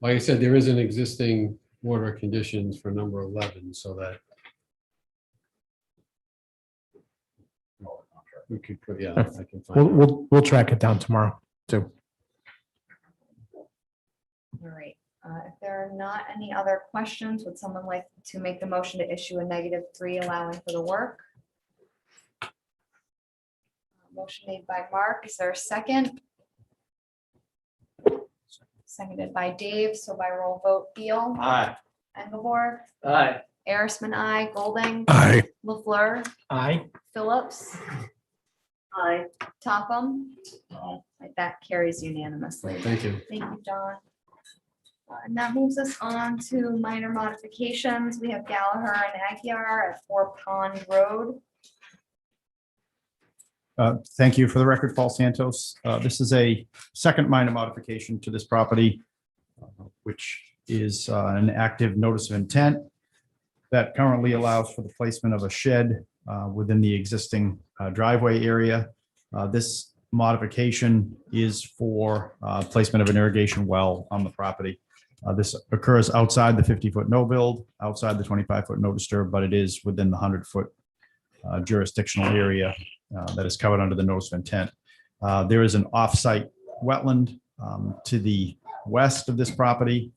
Like I said, there is an existing order of conditions for number 11, so that we could, yeah, I can find. We'll track it down tomorrow too. All right, if there are not any other questions, would someone like to make the motion to issue a -3 allowing for the work? Motion made by Mark. Is there a second? Seconded by Dave. So by roll vote, Beal. Aye. Engelborg, Aye. Arisman, I, Golding, Aye. LaFleur, Aye. Phillips, Aye. Topham. Right, that carries unanimously. Thank you. Thank you, John. And that moves us on to minor modifications. We have Gallaher and Aguirre at 4 Pond Road. Thank you. For the record, Paul Santos. This is a second minor modification to this property, which is an active notice of intent that currently allows for the placement of a shed within the existing driveway area. This modification is for placement of an irrigation well on the property. This occurs outside the 50-foot no build, outside the 25-foot no disturb, but it is within the 100-foot jurisdictional area that is covered under the notice of intent. There is an off-site wetland to the west of this property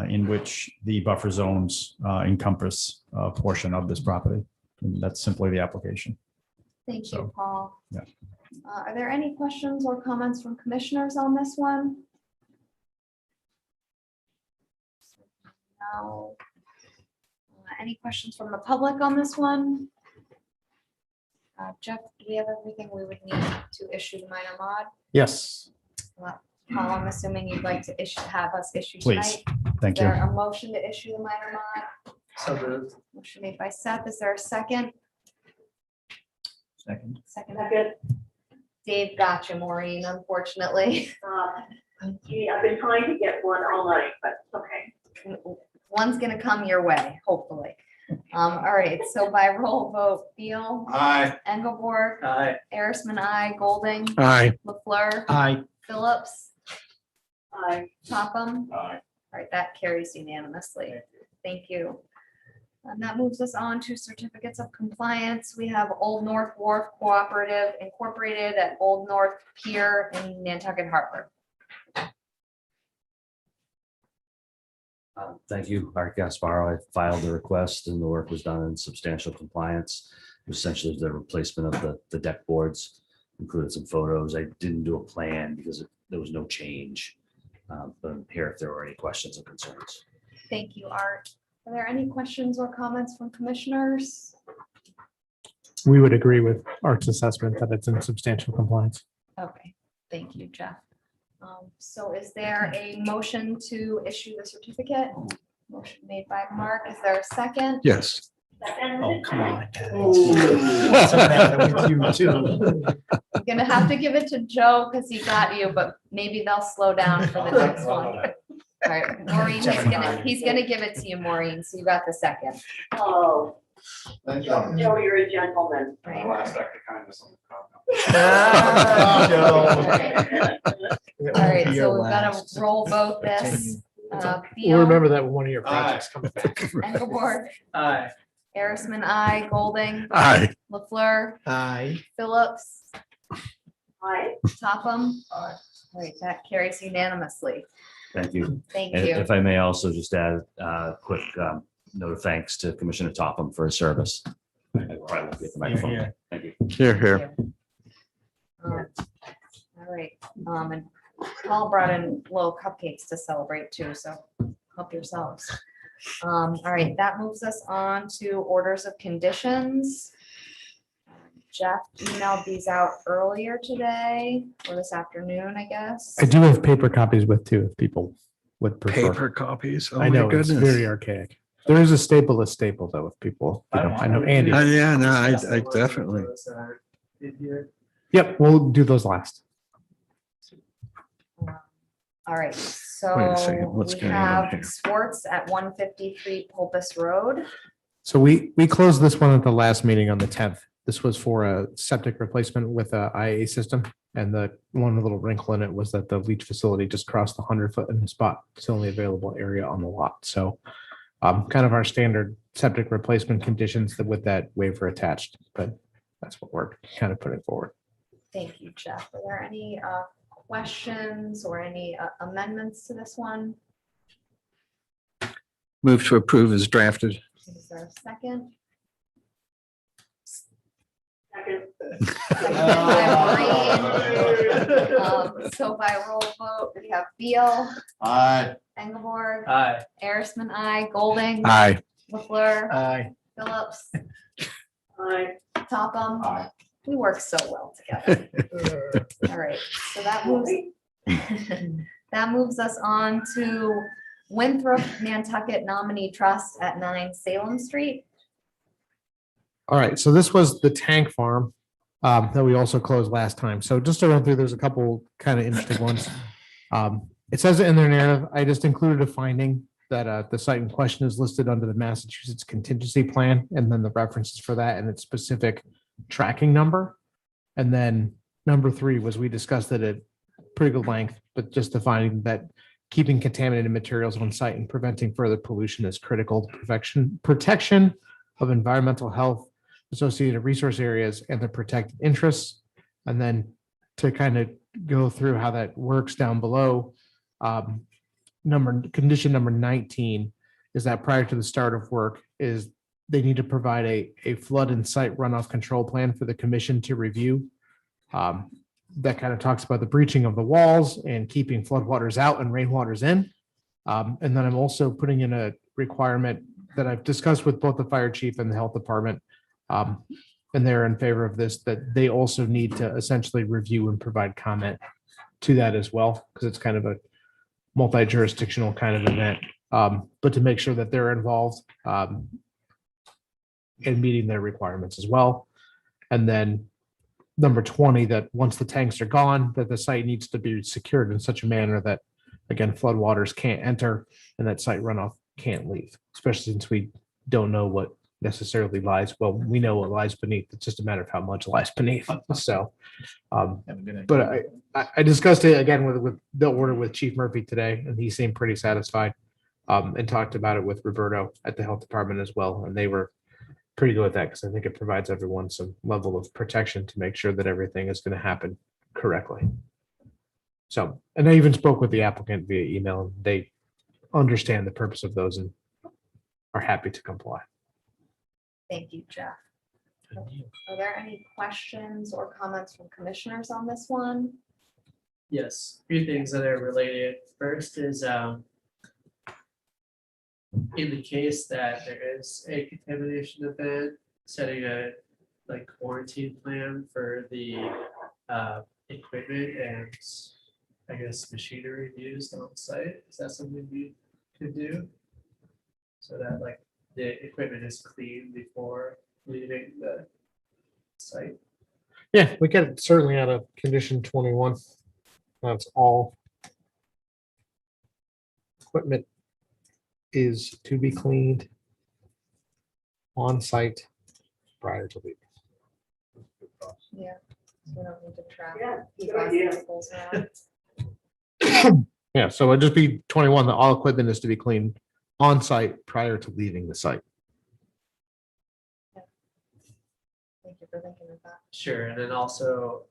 in which the buffer zones encompass a portion of this property. And that's simply the application. Thank you, So, Paul. yeah. Are there any questions or comments from commissioners on this one? No. Any questions from the public on this one? Jeff, do we have everything we would need to issue the minor mod? Yes. Well, Paul, I'm assuming you'd like to have us issue Please. tonight. Thank Is you. there a motion to issue the minor mod? So moved. Motion made by Seth. Is there a second? Second. Second. Second. Dave got you, Maureen, unfortunately. Gee, I've been trying to get one all night, but okay. One's gonna come your way, hopefully. All right, so by roll vote, Beal. Aye. Engelborg. Aye. Arisman, I. Golding. Aye. LaFleur. Aye. Phillips. Aye. Topham. Aye. All right, that carries unanimously. Thank you. And that moves us on to certificates of compliance. We have Old North Wharf Cooperative Incorporated at Old North Pier in Nantucket Harbor. Thank you, Art Gasparo. I filed the request and the work was done in substantial compliance. Essentially, the replacement of the deck boards, included some photos. I didn't do a plan because there was no change. But I'm here if there were any questions or concerns. Thank you, Art. Are there any questions or comments from commissioners? We would agree with Art's assessment that it's in substantial compliance. Okay, thank you, Jeff. So is there a motion to issue the certificate? Motion made by Mark. Is there a second? Yes. Second. Oh, come on. I'm gonna have to give it to Joe because he got you, but maybe they'll slow down for the next one. All right, Maureen, he's gonna give it to you, Maureen, so you got the second. Oh, Thank you. Joe, you're a gentleman. Right. Last act of kindness on the All right, so we've got to roll vote this. We'll Beal, remember that when one of your projects comes back. Engelborg, Aye. Arisman, I. Golding, Aye. LaFleur, Aye. Phillips, Aye. Topham. Aye. All right, that carries unanimously. Thank you. Thank And you. if I may also just add a quick note of thanks to Commissioner Topham for his service. I probably won't get the microphone. Thank you. Here, here. All right, and Paul brought in little cupcakes to celebrate too, so help yourselves. All right, that moves us on to orders of conditions. Jeff emailed these out earlier today or this afternoon, I guess. I do have paper copies with too, if people would prefer. Paper copies. Oh, I my know, it's goodness. very archaic. There is a stapleless staple though, if people, you know, I know Andy. Yeah, no, I definitely. Yep, we'll do those last. All right, Wait a so second, what's we going on have here? Swartz at 153 Pulpus Road. So we closed this one at the last meeting on the 10th. This was for a septic replacement with a IA system. And the one little wrinkle in it was that the leach facility just crossed the 100-foot in the spot. It's the only available area on the lot. So kind of our standard septic replacement conditions with that waiver attached, but that's what we're kind of putting forward. Thank you, Jeff. Are there any questions or any amendments to this one? Move to approve as drafted. Is there a second? Second. So by roll vote, we have Beal, Aye. Engelborg, Aye. Arisman, I. Golding, Aye. LaFleur, Aye. Phillips, Aye. Topham. Aye. We work so well together. All right, so that moves, that moves us on to Winthrop Nantucket Nominee Trust at 9 Salem Street. All right, so this was the tank farm that we also closed last time. So just to run through, there's a couple kind of interesting ones. It says it in their narrative. I just included a finding that the site in question is listed under the Massachusetts contingency plan, and then the references for that and its specific tracking number. And then number 3 was we discussed it at pretty good length, but just the finding that keeping contaminated materials on site and preventing further pollution is critical to protection of environmental health, associated resource areas, and the protected interests. And then to kind of go through how that works down below, condition number 19 is that prior to the start of work is they need to provide a flood and site runoff control plan for the commission to review. That kind of talks about the breaching of the walls and keeping floodwaters out and rainwaters in. And then I'm also putting in a requirement that I've discussed with both the fire chief and the health department. And they're in favor of this, that they also need to essentially review and provide comment to that as well, because it's kind of a multi-jurisdictional kind of event. But to make sure that they're involved in meeting their requirements as well. And then number 20, that once the tanks are gone, that the site needs to be secured in such a manner that, again, floodwaters can't enter and that site runoff can't leave, especially since we don't know what necessarily lies. Well, we know what lies beneath. It's just a matter of how much lies beneath. So, but I discussed it again with the order with Chief Murphy today, and he seemed pretty satisfied, and talked about it with Roberto at the health department as well. And they were pretty good with that, because I think it provides everyone some level of protection to make sure that everything is going to happen correctly. So, and I even spoke with the applicant via email. They understand the purpose of those and are happy to comply. Thank you, Jeff. Are there any questions or comments from commissioners on this one? Yes, a few things that are related. First is in the case that there is a contamination event, setting a quarantine plan for the equipment and I guess machinery used on site. Is that something you could do? So that the equipment is clean before leaving the site. Yeah, we get certainly out of condition 21. That's all equipment is to be cleaned on site prior to leaving. Yeah. So we don't need to track. Yeah, good PFAS idea. chemicals around. Yeah, so it'd just be 21 that all equipment is to be cleaned on site prior to leaving the site. Thank you for thinking of that. Sure, and then also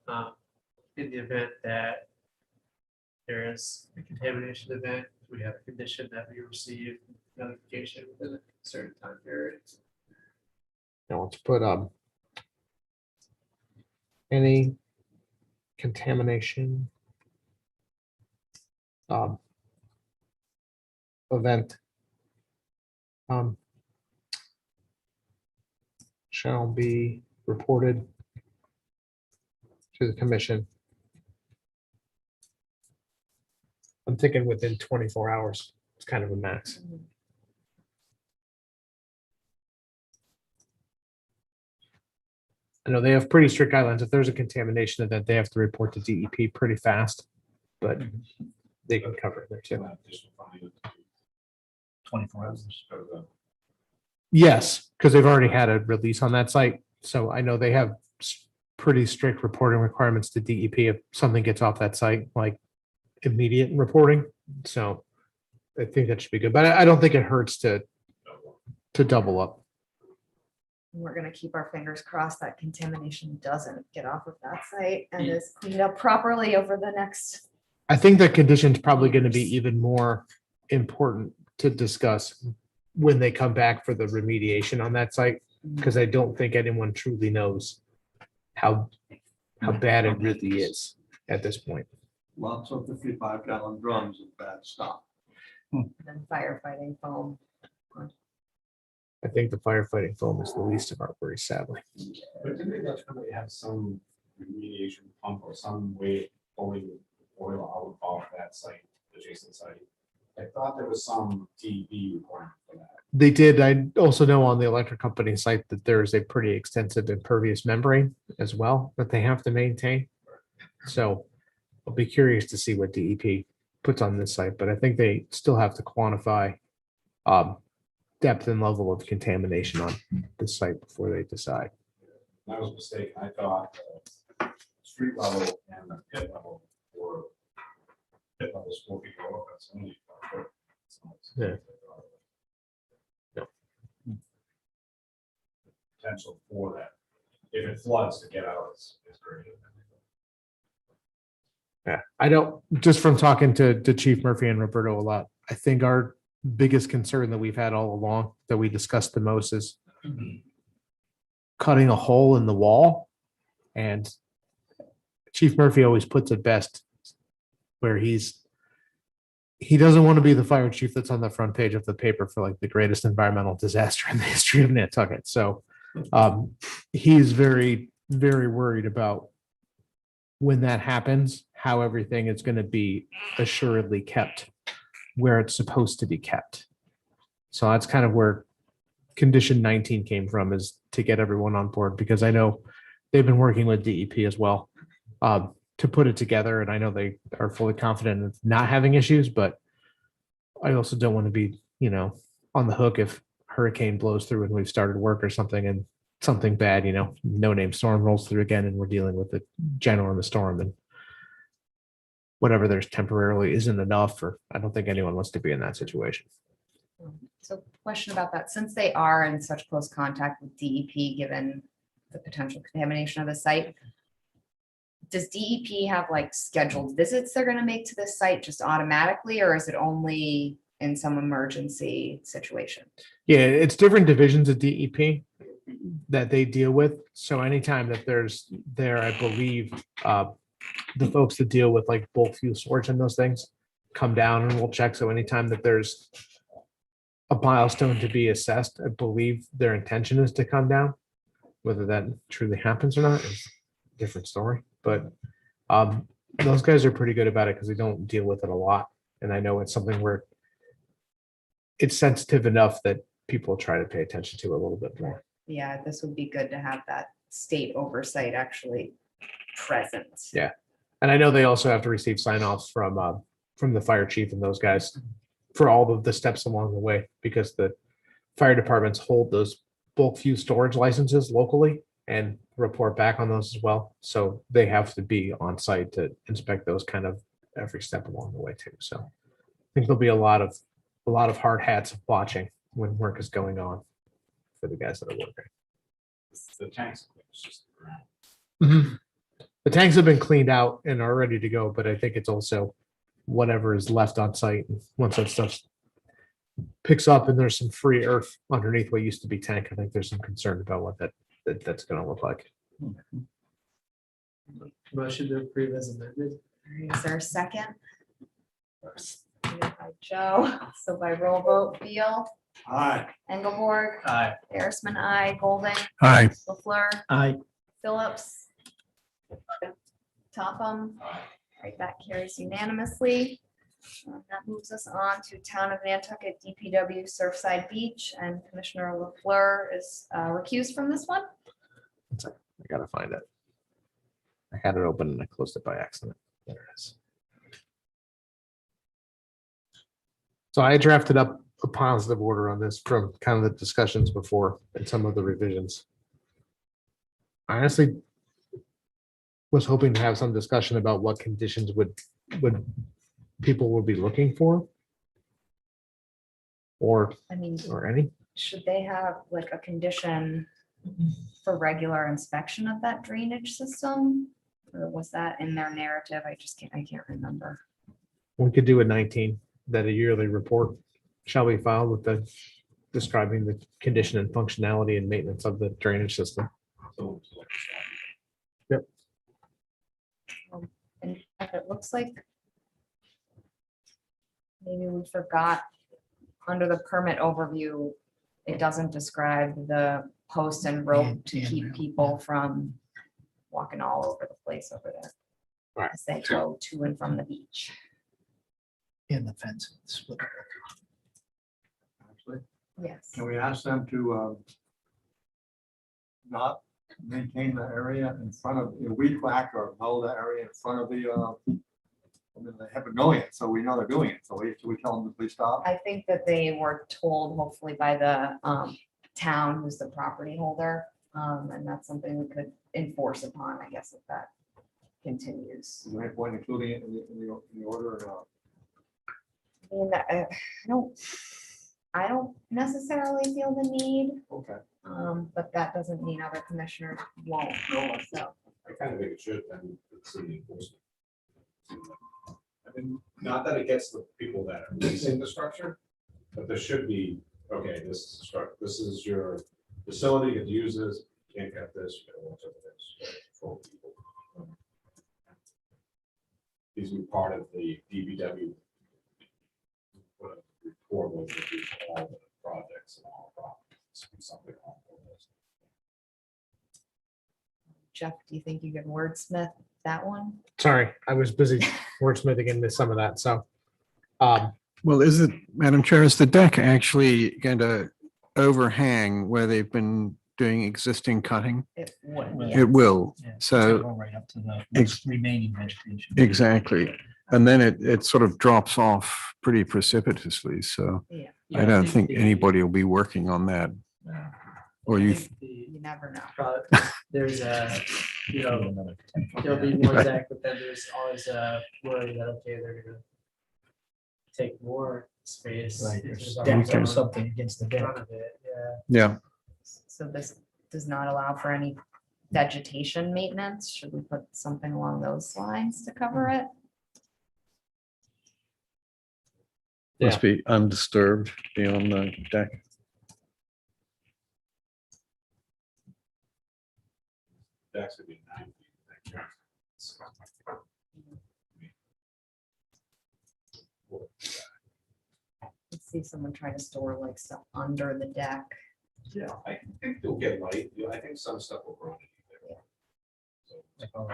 in the event that there is a contamination event, we have a condition that we receive notification within a certain time period. Now let's put any contamination event shall be reported to the commission. I'm thinking within 24 hours. It's kind of a max. I know they have pretty strict guidelines. If there's a contamination event, they have to report to DEP pretty fast, but they can cover it there too. 24 hours. Yes, because they've already had a release on that site. So I know they have pretty strict reporting requirements to DEP if something gets off that site, like immediate reporting. So I think that should be good, but I don't think it hurts to double up. We're gonna keep our fingers crossed that contamination doesn't get off of that site and is cleaned up properly over the next. I think that condition's probably going to be even more important to discuss when they come back for the remediation on that site, because I don't think anyone truly knows how bad it really is at this point. Lots of 55-gallon drums of bad stuff. And then firefighting foam. I think the firefighting foam is the least of our worries, sadly. But didn't they definitely have some remediation pump or some way of pulling oil out off that site, adjacent site? I thought there was some DEP requirement for that. They did. I also know on the electric company site that there's a pretty extensive impervious membrane as well that they have to maintain. So I'll be curious to see what DEP puts on this site, but I think they still have to quantify depth and level of contamination on the site before they decide. I was mistaken. I thought street level and the pit level were If I was 4 feet lower, that's only 5 foot. Yeah. Potential for that. If it floods, to get out is great. Yeah, I don't, just from talking to Chief Murphy and Roberto a lot, I think our biggest concern that we've had all along, that we discussed the most, is cutting a hole in the wall. And Chief Murphy always puts it best, where he doesn't want to be the fire chief that's on the front page of the paper for like the greatest environmental disaster in the history of Nantucket. So he's very, very worried about when that happens, how everything is going to be assuredly kept where it's supposed to be kept. So that's kind of where condition 19 came from, is to get everyone on board, because I know they've been working with DEP as well to put it together. And I know they are fully confident of not having issues, but I also don't want to be, on the hook if hurricane blows through and we've started work or something and something bad, no name storm rolls through again and we're dealing with the general in the storm, and whatever there's temporarily isn't enough, or I don't think anyone wants to be in that situation. So question about that, since they are in such close contact with DEP, given the potential contamination of the site, does DEP have like scheduled visits they're going to make to this site just automatically, or is it only in some emergency situation? Yeah, it's different divisions of DEP that they deal with. So anytime that I believe the folks that deal with like bulk fuel storage and those things come down and we'll check. So anytime that there's a milestone to be assessed, I believe their intention is to come down. Whether that truly happens or not is a different story. But those guys are pretty good about it because they don't deal with it a lot. And I know it's something where it's sensitive enough that people try to pay attention to a little bit more. Yeah, this would be good to have that state oversight actually present. Yeah. And I know they also have to receive sign-offs from the fire chief and those guys for all of the steps along the way, because the fire departments hold those bulk fuel storage licenses locally and report back on those as well. So they have to be on site to inspect those kind of every step along the way too. So I think there'll be a lot of hard hats watching when work is going on for the guys that are working. The tanks. It's just the ground. The tanks have been cleaned out and are ready to go, but I think it's also whatever is left on site. And once that stuff picks up and there's some free earth underneath what used to be tank, I think there's some concern about what that's going to look like. Motion to approve as amended. Is there a second? Seconded by Joe, so by roll vote, Beal, Aye. Engelborg, Aye. Bearsman, I, Golding, Aye. LaFleur, Aye. Phillips, Topham. Right, that carries unanimously. That moves us on to Town of Nantucket DPW Surfside Beach, and Commissioner LaFleur is recused from this one. I gotta find it. I had it open and I closed it by accident. There it is. So I drafted up a positive order on this from kind of the discussions before and some of the revisions. I honestly was hoping to have some discussion about what conditions would people would be looking for, or any. Should they have like a condition for regular inspection of that drainage system? Or was that in their narrative? I can't remember. We could do a 19, that a yearly report shall be filed with the describing the condition and functionality and maintenance of the drainage system. Yep. And it looks like maybe we forgot, under the permit overview, it doesn't describe the post and rope to keep people from walking all over the place over there. Right. As they go to and from the beach. In the fence. Split. Actually, Yes. can we ask them to not maintain the area in front of, weed whack or mow the area in front of the, I mean, they haven't known it, so we know they're doing it. So we tell them to please stop. I think that they were told hopefully by the town who's the property holder. And that's something we could enforce upon, I guess, if that continues. Is there any point including it in the order or not? I mean, I don't necessarily feel the need, Okay. but that doesn't mean other commissioners won't. So, I kind of think it should, and it's in the enforcement. I mean, not that it gets the people that are leasing the structure, but there should be, okay, this is your facility, you can use this, you can't get this, you gotta watch over this, for people. These are part of the DBW report, which is all the projects and all properties, something along those lines. Jeff, do you think you can wordsmith that one? Sorry, I was busy wordsmithing into some of that, so. Well, is it, Madam Chair, is the deck actually going to overhang where they've been doing existing cutting? It would. It will. Yeah, it's So gonna go right up to the Ex- remaining vegetation. exactly. And then it sort of drops off pretty precipitously. So Yeah. I don't think anybody will be working on that. Or you, You never know. There's a, there'll be more deck, but then there's always a worry that, okay, they're gonna take more space. Right, if there's there's decks or always something against the in deck. front of it, yeah. yeah. So this does not allow for any vegetation maintenance. Should we put something along those lines to cover it? Must be undisturbed beyond the deck. That's gonna be 9 feet. Let's see someone trying to store like stuff under the deck. Yeah, I think they'll get light. I think some stuff will grow. Like all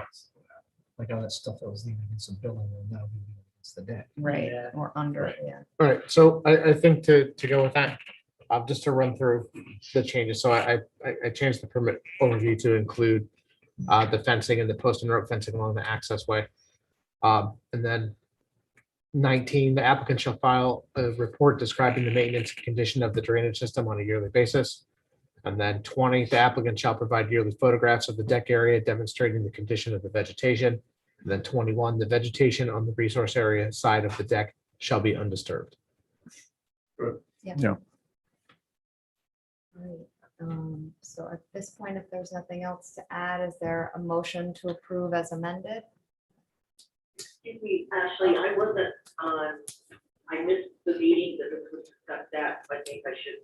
that stuff that was leaning against the building, and now leaning against the deck. Right, Yeah. or under it, yeah. All right, so I think to go with that, just to run through the changes. So I changed the permit overview to include the fencing and the post and rope fencing along the access way. And then 19, the applicant shall file a report describing the maintenance condition of the drainage system on a yearly basis. And then 20, the applicant shall provide yearly photographs of the deck area demonstrating the condition of the vegetation. And then 21, the vegetation on the resource area side of the deck shall be undisturbed. Yeah. Right. So at this point, if there's nothing else to add, is there a motion to approve as amended? Excuse me, Ashley, I wasn't on, I missed the meeting that was discussed that, so I think I should,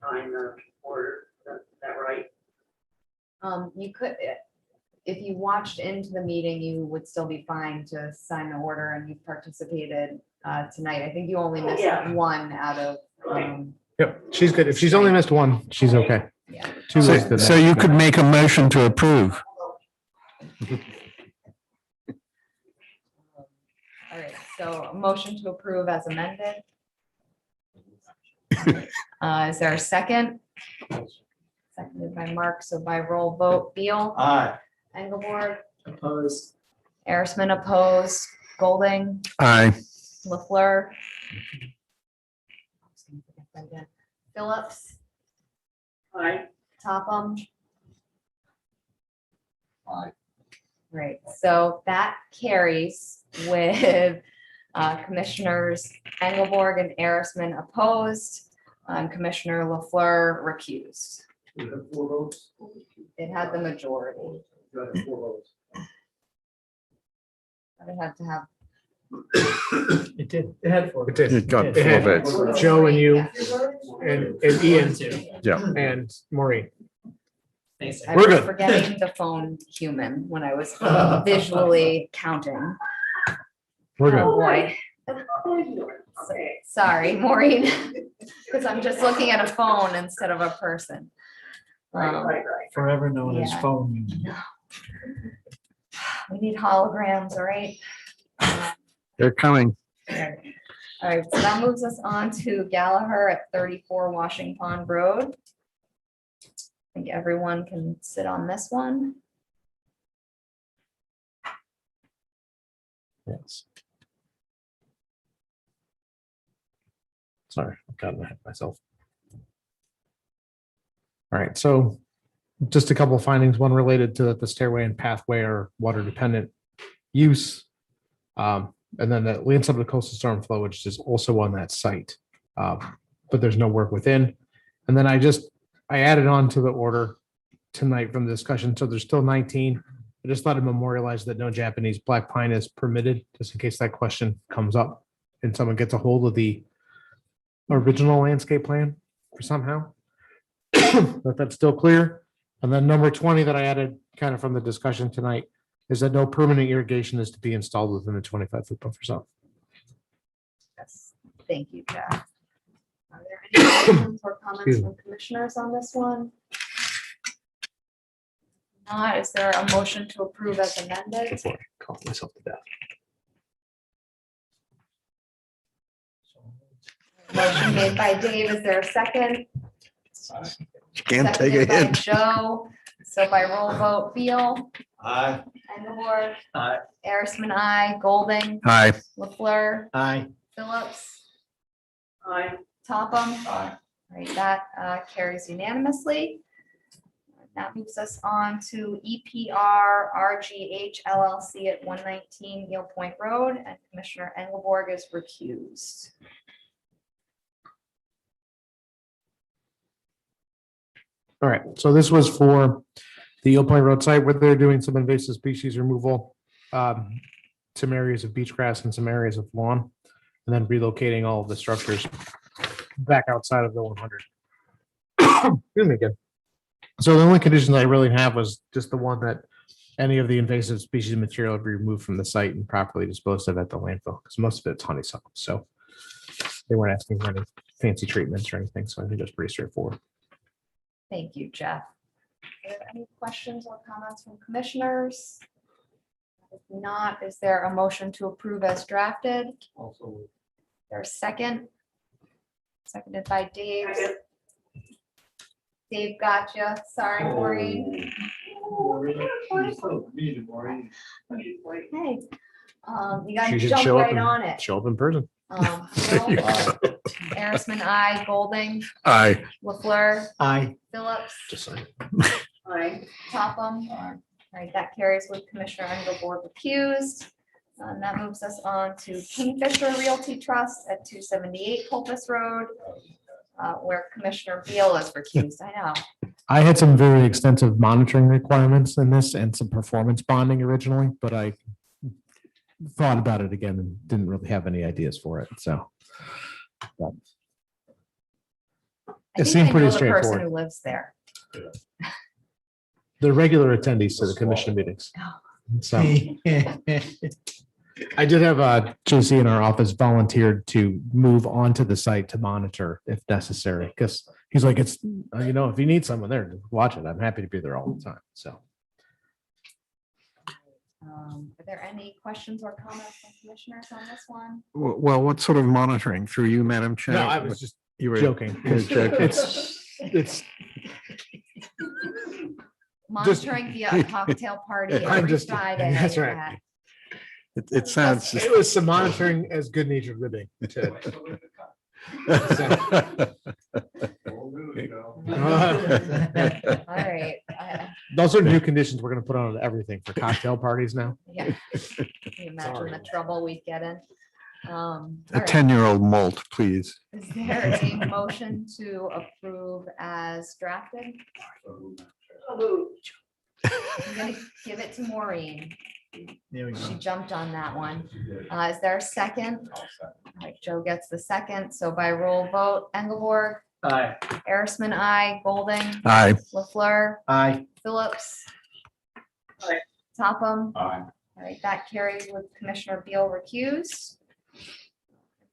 sign the order. Is that right? You could, if you watched into the meeting, you would still be fine to sign the order and you participated tonight. I think you only missed Yeah. one out of, Yep, she's good. If she's only missed one, she's okay. yeah. Two was So, the so you could make a motion to approve. All right, so a motion to approve as amended. Is there a second? Seconded by Mark, so by roll vote, Beal, Aye. Engelborg, Opposed. Arisman opposed, Golding, Aye. LaFleur. Phillips, Aye. Topham. Aye. Right, so that carries with Commissioners Engelborg and Arisman opposed, Commissioner LaFleur recused. We have 4 votes. It had the majority. Got 4 votes. But it had to have. It did. It had four. It did. It got It 4 had votes. Joe and you Yeah. and Ian Yeah. and Maureen. Thanks. I We're was good. forgetting the phone human when I was visually counting. We're Oh, good. boy. Okay. Sorry, Maureen, because I'm just looking at a phone instead of a person. Right. Forever known as Yeah. phone music. We need holograms, all right? They're coming. All right, so that moves us on to Gallaher at 34 Washing Pond Road. I think everyone can sit on this one. Yes. Sorry, I got ahead of myself. All right, so just a couple of findings, one related to the stairway and pathway or water dependent use. And then the land subject to coastal storm flow, which is also on that site. But there's no work within. And then I added on to the order tonight from the discussion. So there's still 19. I just thought to memorialize that no Japanese black pine is permitted, just in case that question comes up and someone gets a hold of the original landscape plan for somehow. But that's still clear. And then number 20 that I added kind of from the discussion tonight is that no permanent irrigation is to be installed within the 25-foot buffer zone. Yes, thank you, Jeff. Are there any questions or comments from commissioners on this one? Not, is there a motion to approve as amended? Before I call myself to death. Motion made by Dave, is there a second? Can't take a Seconded by hit. Joe, so by roll vote, Beal, Aye. Engelborg, Aye. Arisman, I, Golding, Hi. LaFleur, Aye. Phillips, Aye. Topham. All right, that carries unanimously. That moves us on to EPR RGH LLC at 119 Eel Point Road, and Commissioner Engelborg is recused. All right, so this was for the Eel Point Road site where they're doing some invasive species removal, some areas of beach grass and some areas of lawn, and then relocating all of the structures back outside of the 100. Excuse me again. So the only conditions I really have was just the one that any of the invasive species material be removed from the site and properly disposed of at the landfill, because most of it's honeysuckle. So they weren't asking for any fancy treatments or anything, so I think it's pretty straightforward. Thank you, Jeff. Are there any questions or comments from commissioners? If not, is there a motion to approve as drafted? Also. There's a second. Seconded by Dave. Dave, gotcha. Sorry, Maureen. Hey, you gotta She should jump show up right and on it. show up in person. Arisman, I, Golding, Aye. LaFleur, Aye. Phillips, Just saying. Aye. Topham. All right, that carries with Commissioner Engelborg recused. And that moves us on to Kingfisher Realty Trust at 278 Pulpus Road, where Commissioner Beal is recused. I know. I had some very extensive monitoring requirements in this and some performance bonding originally, but I thought about it again and didn't really have any ideas for it, so. but I It think seemed I pretty know the person straightforward. who lives there. They're regular attendees to the commission meetings. So I did have JC in our office volunteered to move onto the site to monitor if necessary, because he's like, it's, if you need someone there to watch it, I'm happy to be there all the time, so. Are there any questions or comments from commissioners on this one? Well, what sort of monitoring through you, Madam Chair? No, I was just You were joking. you were joking. It's Monitoring via a cocktail party I'm every just- Friday. that's right. at- It sounds. It was some monitoring as good natured living. All right. Those are new conditions we're gonna put on everything for cocktail parties now. Yeah. Can you imagine the trouble we'd get in? All A right. 10-year-old molt, please. Is there a motion to approve as drafted? I'm gonna give it to Maureen. There we She go. jumped on that one. Is there a second? All right, Joe gets the second. So by roll vote, Engelborg, Aye. Arisman, I, Golding, Aye. LaFleur, Aye. Phillips. Aye. Topham. Aye. All right, that carries with Commissioner Beal recused.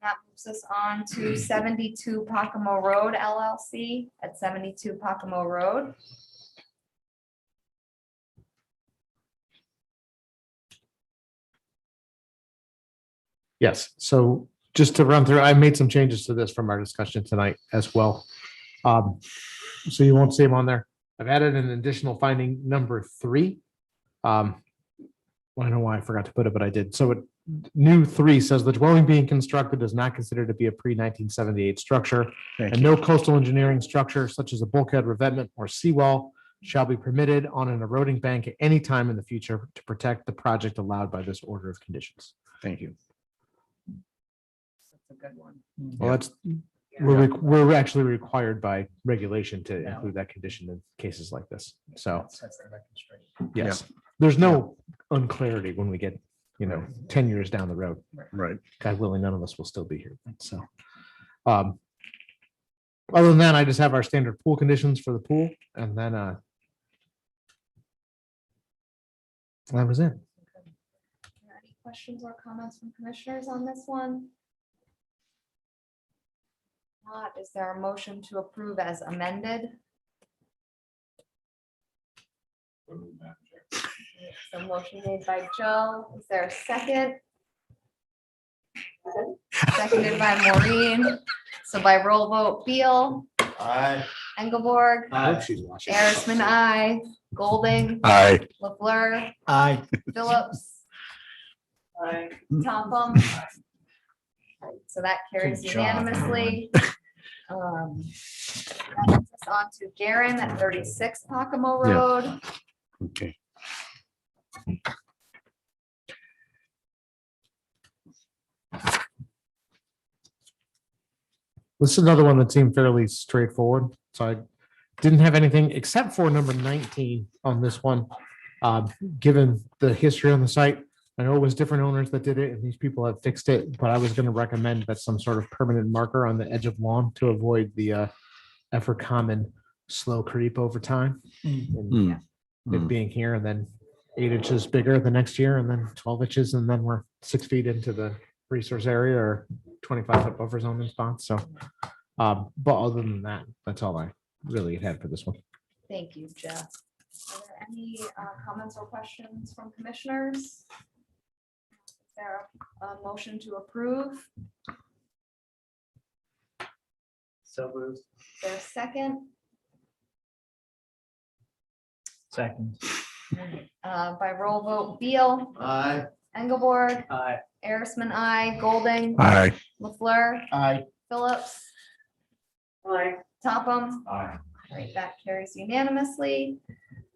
That moves us on to 72 Pakamo Road LLC at 72 Pakamo Road. Yes, so just to run through, I made some changes to this from our discussion tonight as well. So you won't see them on there. I've added an additional finding number 3. I don't know why I forgot to put it, but I did. So new 3 says the dwelling being constructed is not considered to be a pre-1978 structure, Thank and no coastal engineering structure such as a bulkhead, revetment, or seawall shall be permitted on an eroding bank at any time in the future to protect the project allowed by this order of conditions. Thank you. That's a good one. Well, that's, we're actually required by regulation to include that condition in cases like this. So, Sets the record straight. yes, there's no unclarity when we get, 10 years down the road. Right. God willing, none of us will still be here. So, other than that, I just have our standard pool conditions for the pool, and then that was it. Any questions or comments from commissioners on this one? Not, is there a motion to approve as amended? So motion made by Joe. Is there a second? Seconded by Maureen. So by roll vote, Beal, Aye. Engelborg, I hope she's watching. Arisman, I, Golding, Aye. LaFleur, Aye. Phillips, Aye. Topham. So that carries Good job, unanimously. That moves us on to Garen at 36 Pakamo Road. Okay. This is another one that seemed fairly straightforward. So I didn't have anything except for number 19 on this one. Given the history on the site, I know it was different owners that did it and these people have fixed it, but I was going to recommend that some sort of permanent marker on the edge of lawn to avoid the ever common slow creep over time. And it being here and then 8 inches bigger the next year and then 12 inches and then we're 6 feet into the resource area or 25-foot buffer zone response. So, but other than that, that's all I really had for this one. Thank you, Jeff. Are there any comments or questions from commissioners? Is there a motion to approve? So moved. Is there a second? Second. By roll vote, Beal, Aye. Engelborg, Aye. Arisman, I, Golding, Aye. LaFleur, Aye. Phillips, Aye. Topham. Aye. All right, that carries unanimously.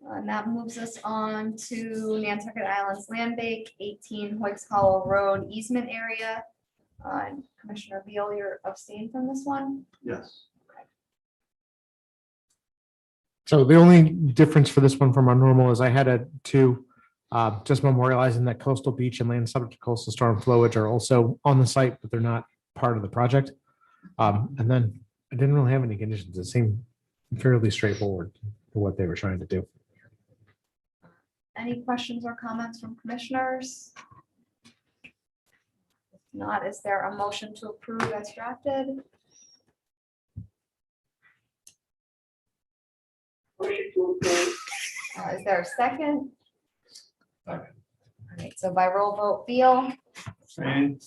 And that moves us on to Nantucket Islands Land Bank, 18 Hoyks Hollow Road easement area. Commissioner Beal, you're abstained from this one? Yes. So the only difference for this one from our normal is I had to just memorializing that coastal beach and land subject to coastal storm flowage are also on the site, but they're not part of the project. And then I didn't really have any conditions. It seemed fairly straightforward for what they were trying to do. Any questions or comments from commissioners? If not, is there a motion to approve as drafted? Motion to approve. Is there a second? Second. All right, so by roll vote, Beal. Same.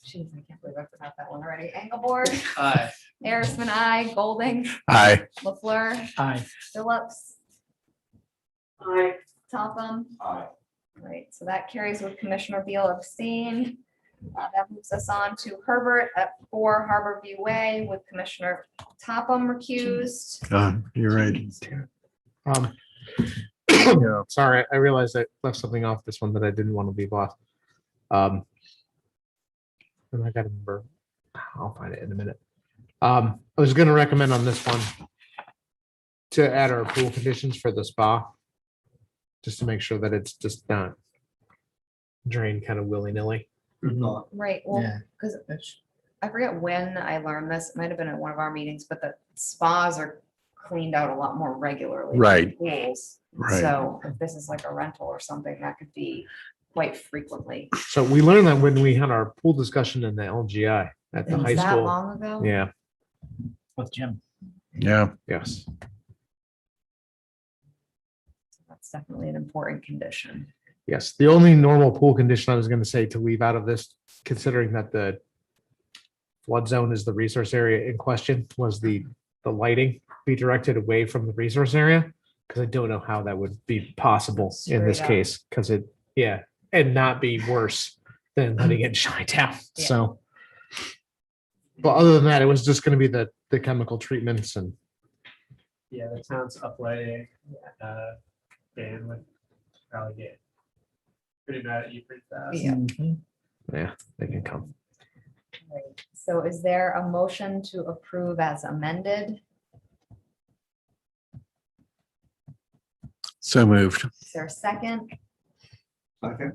Jeez, I can't believe I forgot that one already. Engelborg, Aye. Arisman, I, Golding, Aye. LaFleur, Aye. Phillips, Aye. Topham. Aye. All right, so that carries with Commissioner Beal abstained. That moves us on to Herbert at 4 Harbor View Way with Commissioner Topham recused. You're right. Sorry, I realized I left something off this one that I didn't want to leave off. And I gotta remember, I'll find it in a minute. I was gonna recommend on this one to add our pool conditions for the spa, just to make sure that it's just not drained kind of willy-nilly. Good thought. Right, well, Yeah. because I forget when I learned this, it might have been at one of our meetings, but the spas are cleaned out a lot more regularly. than Right. Pools. Right. So if this is like a rental or something, that could be quite frequently. So we learned that when we had our pool discussion in the LGI at the And high was that school. long ago? Yeah, With Jim. Yeah. yes. That's definitely an important condition. Yes, the only normal pool condition I was going to say to leave out of this, considering that the flood zone is the resource area in question, was the lighting be directed away from the resource area, because I don't know how that would be possible in this Straight up. case, because and not be worse than letting it shine down. Yeah. So, but other than that, it was just going to be the chemical treatments and Yeah, the town's uplighting, ban would probably get pretty mad at you pretty fast. Yeah. Yeah, they can come. Right. So is there a motion to approve as amended? So moved. Is there a second? Second.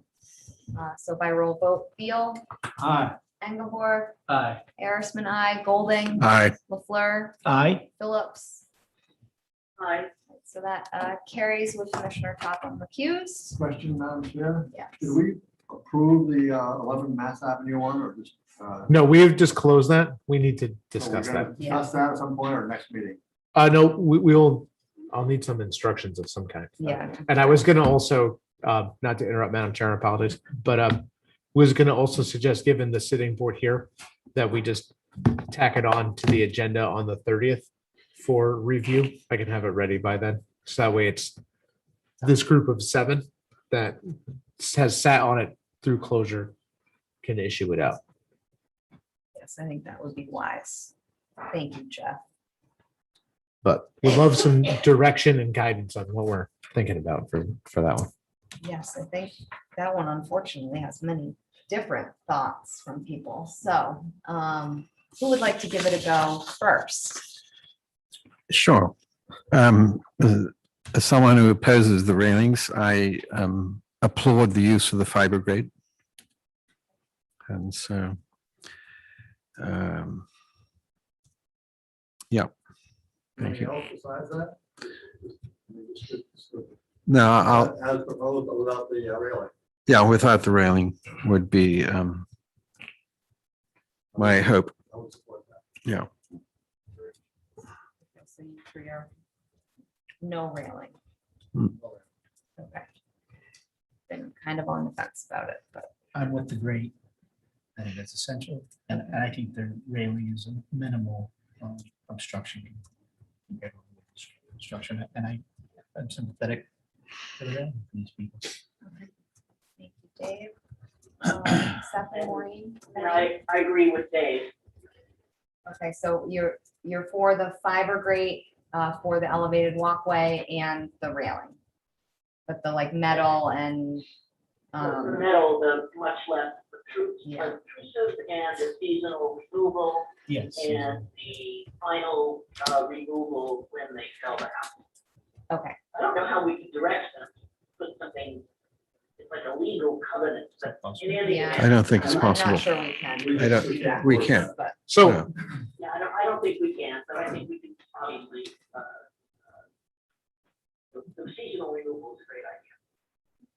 So by roll vote, Beal, Aye. Engelborg, Aye. Arisman, I, Golding, Aye. LaFleur, Aye. Phillips. Aye. So that carries with Commissioner Topham recused. Question, Madam Chair. Yes. Did we approve the 11 Mass Avenue one or just? No, we have just closed that. We need to discuss so we're that. gonna Discuss that at some point or next meeting. No, we'll, I'll need some instructions of some kind. Yeah. And I was gonna also, not to interrupt Madam Chair, apologies, but was gonna also suggest, given the sitting board here, that we just tack it on to the agenda on the 30th for review. I can have it ready by then. So that way it's this group of 7 that has sat on it through closure can issue it out. Yes, I think that would be wise. Thank you, Jeff. But we'd love some direction and guidance on what we're thinking about for that one. Yes, I think that one unfortunately has many different thoughts from people. So who would like to give it a go first? Sure. As someone who opposes the railings, I applaud the use of the fiber grate. And so, yeah. Thank you. Anything else besides that? No, I'll, As proposed, but without the railing. yeah, without the railing would be my hope. I would support that. Yeah. So you three are no railing. Hmm. Okay. Been kind of on the fence about it, but I'm with the grate. I think that's essential, and I think the railing is a minimal obstruction. compared to Obstruction, and I'm sympathetic to the railing for these people. okay. Thank you, Dave. Seth and Maureen. And I agree with Dave. Okay, so you're for the fiber grate, for the elevated walkway and the railing. But the like metal and The metal, the much less Yeah. obtrusive and the seasonal removal Yes. and the final removal when they sell the house. okay, I don't know how we could direct them to put something, it's like a legal covenant, but in any Yeah. I don't think it's I'm possible. not sure we can. I don't- do that, we can't. But So Yeah, I don't think we can, but I think we can obviously, the seasonal removal is a great idea.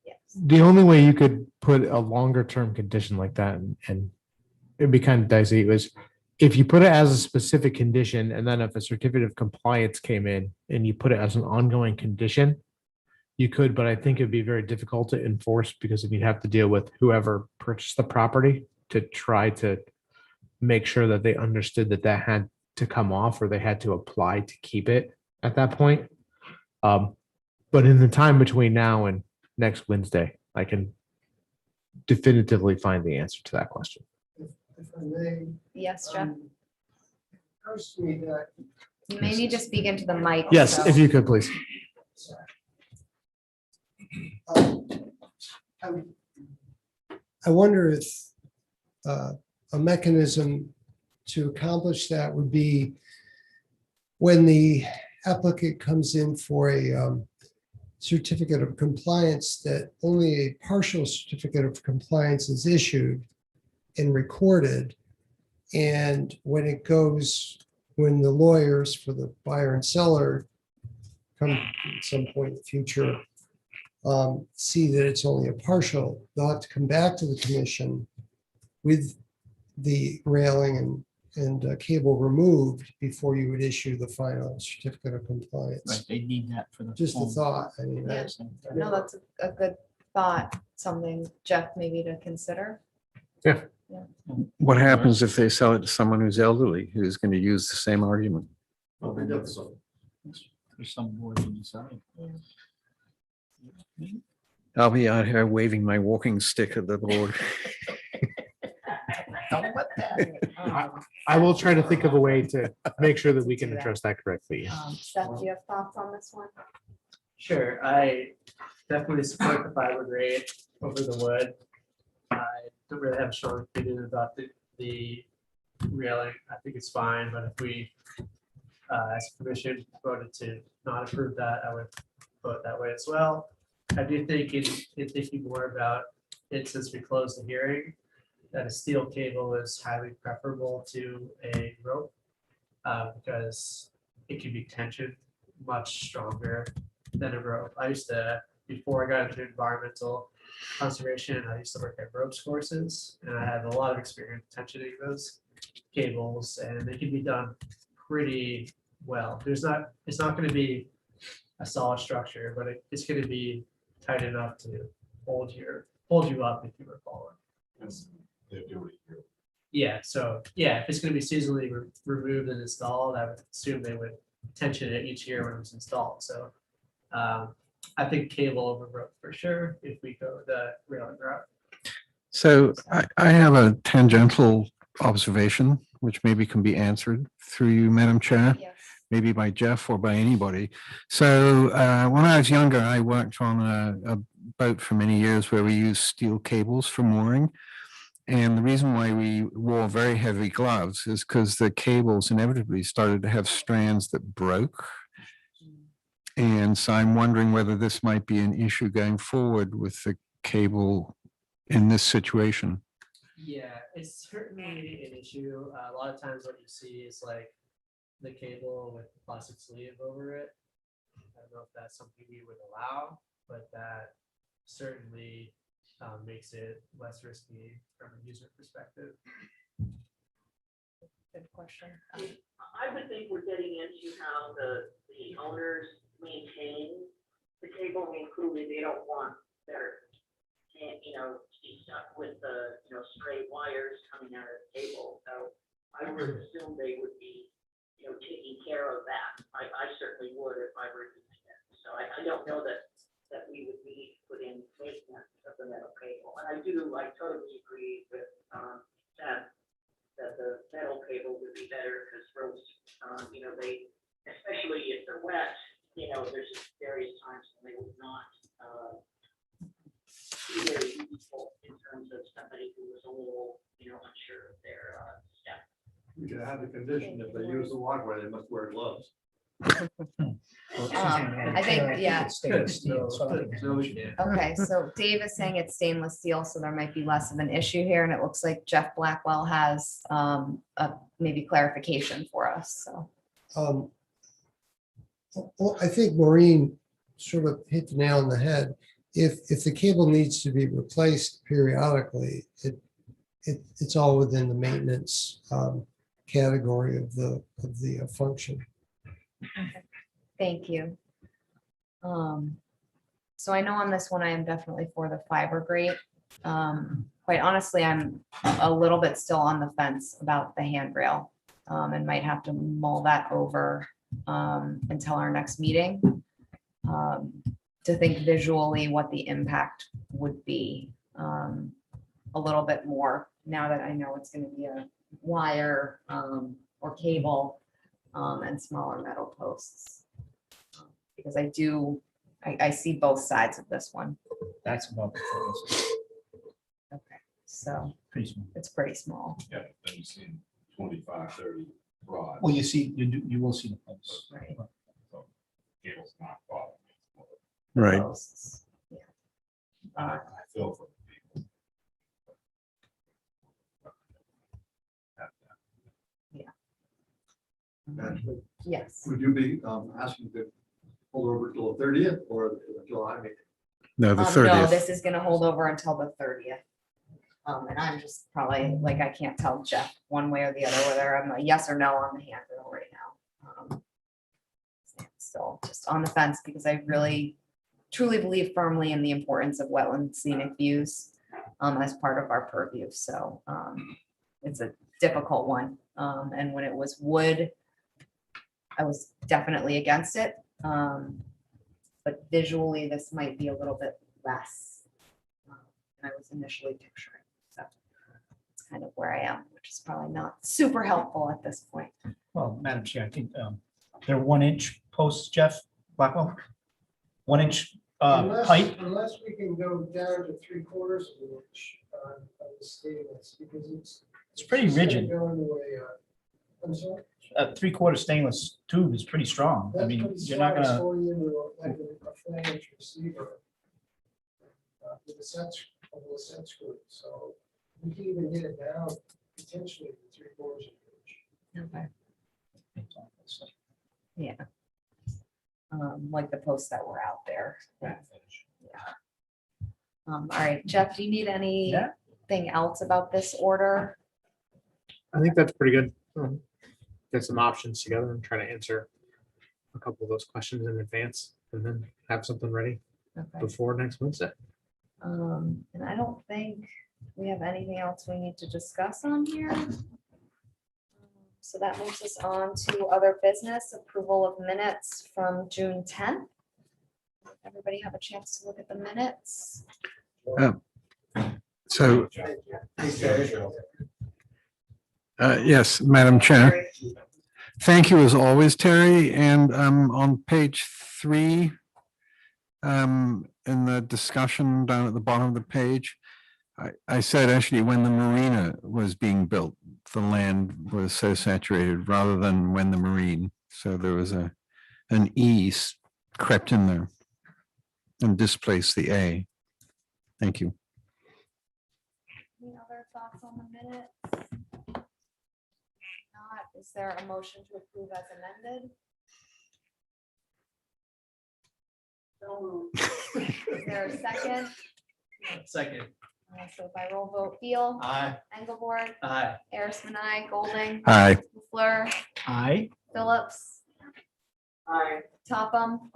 yes, the only way you could put a longer term condition like that and it'd be kind of dicey was if you put it as a specific condition and then if a certificate of compliance came in and you put it as an ongoing condition, you could, but I think it'd be very difficult to enforce because if you'd have to deal with whoever purchased the property to try to make sure that they understood that that had to come off or they had to apply to keep it at that point. But in the time between now and next Wednesday, I can definitively find the answer to that question. If I may, yes, Jeff, occurs to me that you may need to speak into the mic. Yes, so- if you could, please. I wonder if a mechanism to accomplish that would be when the applicant comes in for a certificate of compliance, that only a partial certificate of compliance is issued and recorded. And when it goes, when the lawyers for the buyer and seller come at some point in the future, see that it's only a partial, they'll have to come back to the commission with the railing and cable removed before you would issue the final certificate of Right, compliance. they need that for the. Just a home. thought. I mean, Yeah. that's. No, that's a good thought, something Jeff maybe to consider. What happens if they sell it to someone who's elderly, who's going to use the same argument? Well, then There's some board to decide. I'll be out here waving my walking stick at the board. Don't let that I will try to think of a way to make sure that we can address that correctly. Seth, do you have thoughts on this one? Sure, I definitely support the fiber grate over the wood. I don't really have a strong opinion about the railing. I think it's fine, but if we, as a commission, voted to not approve that, I would vote that way as well. I do think in thinking more about it, since we closed the hearing, that a steel cable is highly preferable to a rope, because it can be tensioned much stronger than a rope. I used to, before I got into environmental conservation, I used to work at ropes courses, and I had a lot of experience tensioning those cables, and they can be done pretty well. It's not going to be a solid structure, but it's going to be tight enough to hold you up if you were falling. They're doing it here. Yeah, so yeah, if it's going to be seasonally removed and installed, I would assume they would tension it each year when it was installed. So I think cable over rope for sure if we go the railing route. So I have a tangential observation, which maybe can be answered through you, Madam Chair, Yes. maybe by Jeff or by anybody. So when I was younger, I worked on a boat for many years where we used steel cables for mooring. And the reason why we wore very heavy gloves is because the cables inevitably started to have strands that broke. And so I'm wondering whether this might be an issue going forward with the cable in this situation. Yeah, it's certainly an issue. A lot of times what you see is like the cable with the plastic sleeve over it. I don't know if that's something we would allow, but that certainly makes it less risky from a user perspective. Good question. I would think we're getting into how the owners maintain the cable. I mean, clearly they don't want their, to be stuck with the, stray wires coming out of the cable. So I would assume they would be, taking care of that. I certainly would if I were doing it. So I don't know that we would need to put in maintenance of the metal cable. And I totally agree with that the metal cable would be better because ropes, they, especially if they're wet, there's just various times when they would not be very useful in terms of somebody who was a little, unsure of their step. We could have the condition, if they use the walkway, they must wear gloves. I think, yeah. Stainless steel, so I think it's an issue. Okay, so Dave is saying it's stainless steel, so there might be less of an issue here, and it looks like Jeff Blackwell has maybe clarification for us, so. Well, I think Maureen sort of hit the nail on the head. If the cable needs to be replaced periodically, it's all within the maintenance category of the function. Okay, thank you. So I know on this one, I am definitely for the fiber grate. Quite honestly, I'm a little bit still on the fence about the handrail, and might have to mull that over until our next meeting to think visually what the impact would be a little bit more now that I know it's going to be a wire or cable and smaller metal posts. Because I see both sides of this one. That's about the fullest. Okay, so Pretty small. it's pretty small. Yeah, then you see 25, 30 broad. Well, you will see the posts. Right. So cable's not bottom. Right. Posts. Yeah. I feel for the people. Actually, Yes. would you be asking to hold over till the 30th or the July meeting? No, the No, 30th. this is gonna hold over until the 30th. And I'm just probably, like, I can't tell Jeff one way or the other, whether I'm a yes or no on the handrail right now. Still just on the fence because I really truly believe firmly in the importance of wetland scenic views as part of our purview. So it's a difficult one. And when it was wood, I was definitely against it. But visually, this might be a little bit less than I was initially picturing. So it's kind of where I am, which is probably not super helpful at this point. Well, Madam Chair, I think they're 1-inch posts, Jeff Blackwell. 1-inch pipe. Unless we can go down to 3/4 of an inch of the stainless, because It's pretty just gonna rigid. go into I'm sorry? A 3/4 stainless tube is pretty strong. I That's mean, pretty you're not strong, it's gonna, going into like a flange receiver. With a set, couple of set screws, so we can even get it down potentially to 3/4 of an inch. Okay. Yeah. Like the posts that were out there. Yeah. All right, Jeff, do you need anything else about this order? I think that's pretty good. Get some options together and try to answer a couple of those questions in advance and then have something ready Okay. before next Wednesday. And I don't think we have anything else we need to discuss on here. So that moves us on to other business, approval of minutes from June 10th. Everybody have a chance to look at the minutes? So, yes, Madam Chair. Thank you as always, Terry. And on page 3, in the discussion down at the bottom of the page, I said actually when the marina was being built, the land was so saturated rather than when the marine. So there was an E crept in there and displaced the A. Thank you. Any other thoughts on the minutes? Not, is there a motion to approve as amended? Is there a second? Second. So by roll vote, Beal, Aye. Engelborg, Aye. Arisman, I, Golding, Aye. Fleur, Aye. Phillips, Aye. Topham.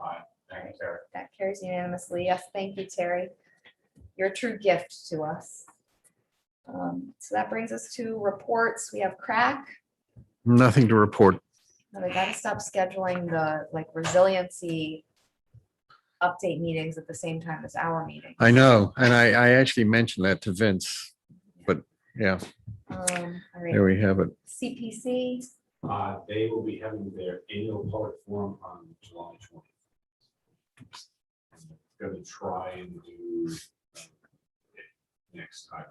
Thank you, Terry. That carries unanimously. Yes, thank you, Terry. You're a true gift to us. So that brings us to reports. We have crack. Nothing to report. Now they gotta stop scheduling the resiliency update meetings at the same time as our meeting. I know. And I actually mentioned that to Vince, but yeah, All there right, we have it. CPC, They will be having their annual public forum on July 20th. Going to try and do it next time.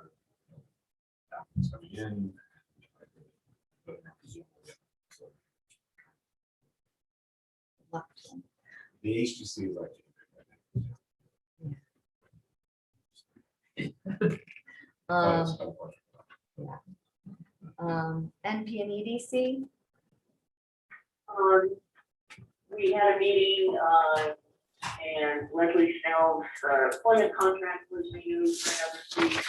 Applicants coming in. The HGC is like. NP and EDC, We had a meeting, and Leslie Snell's employment contract was renewed for another 3 weeks.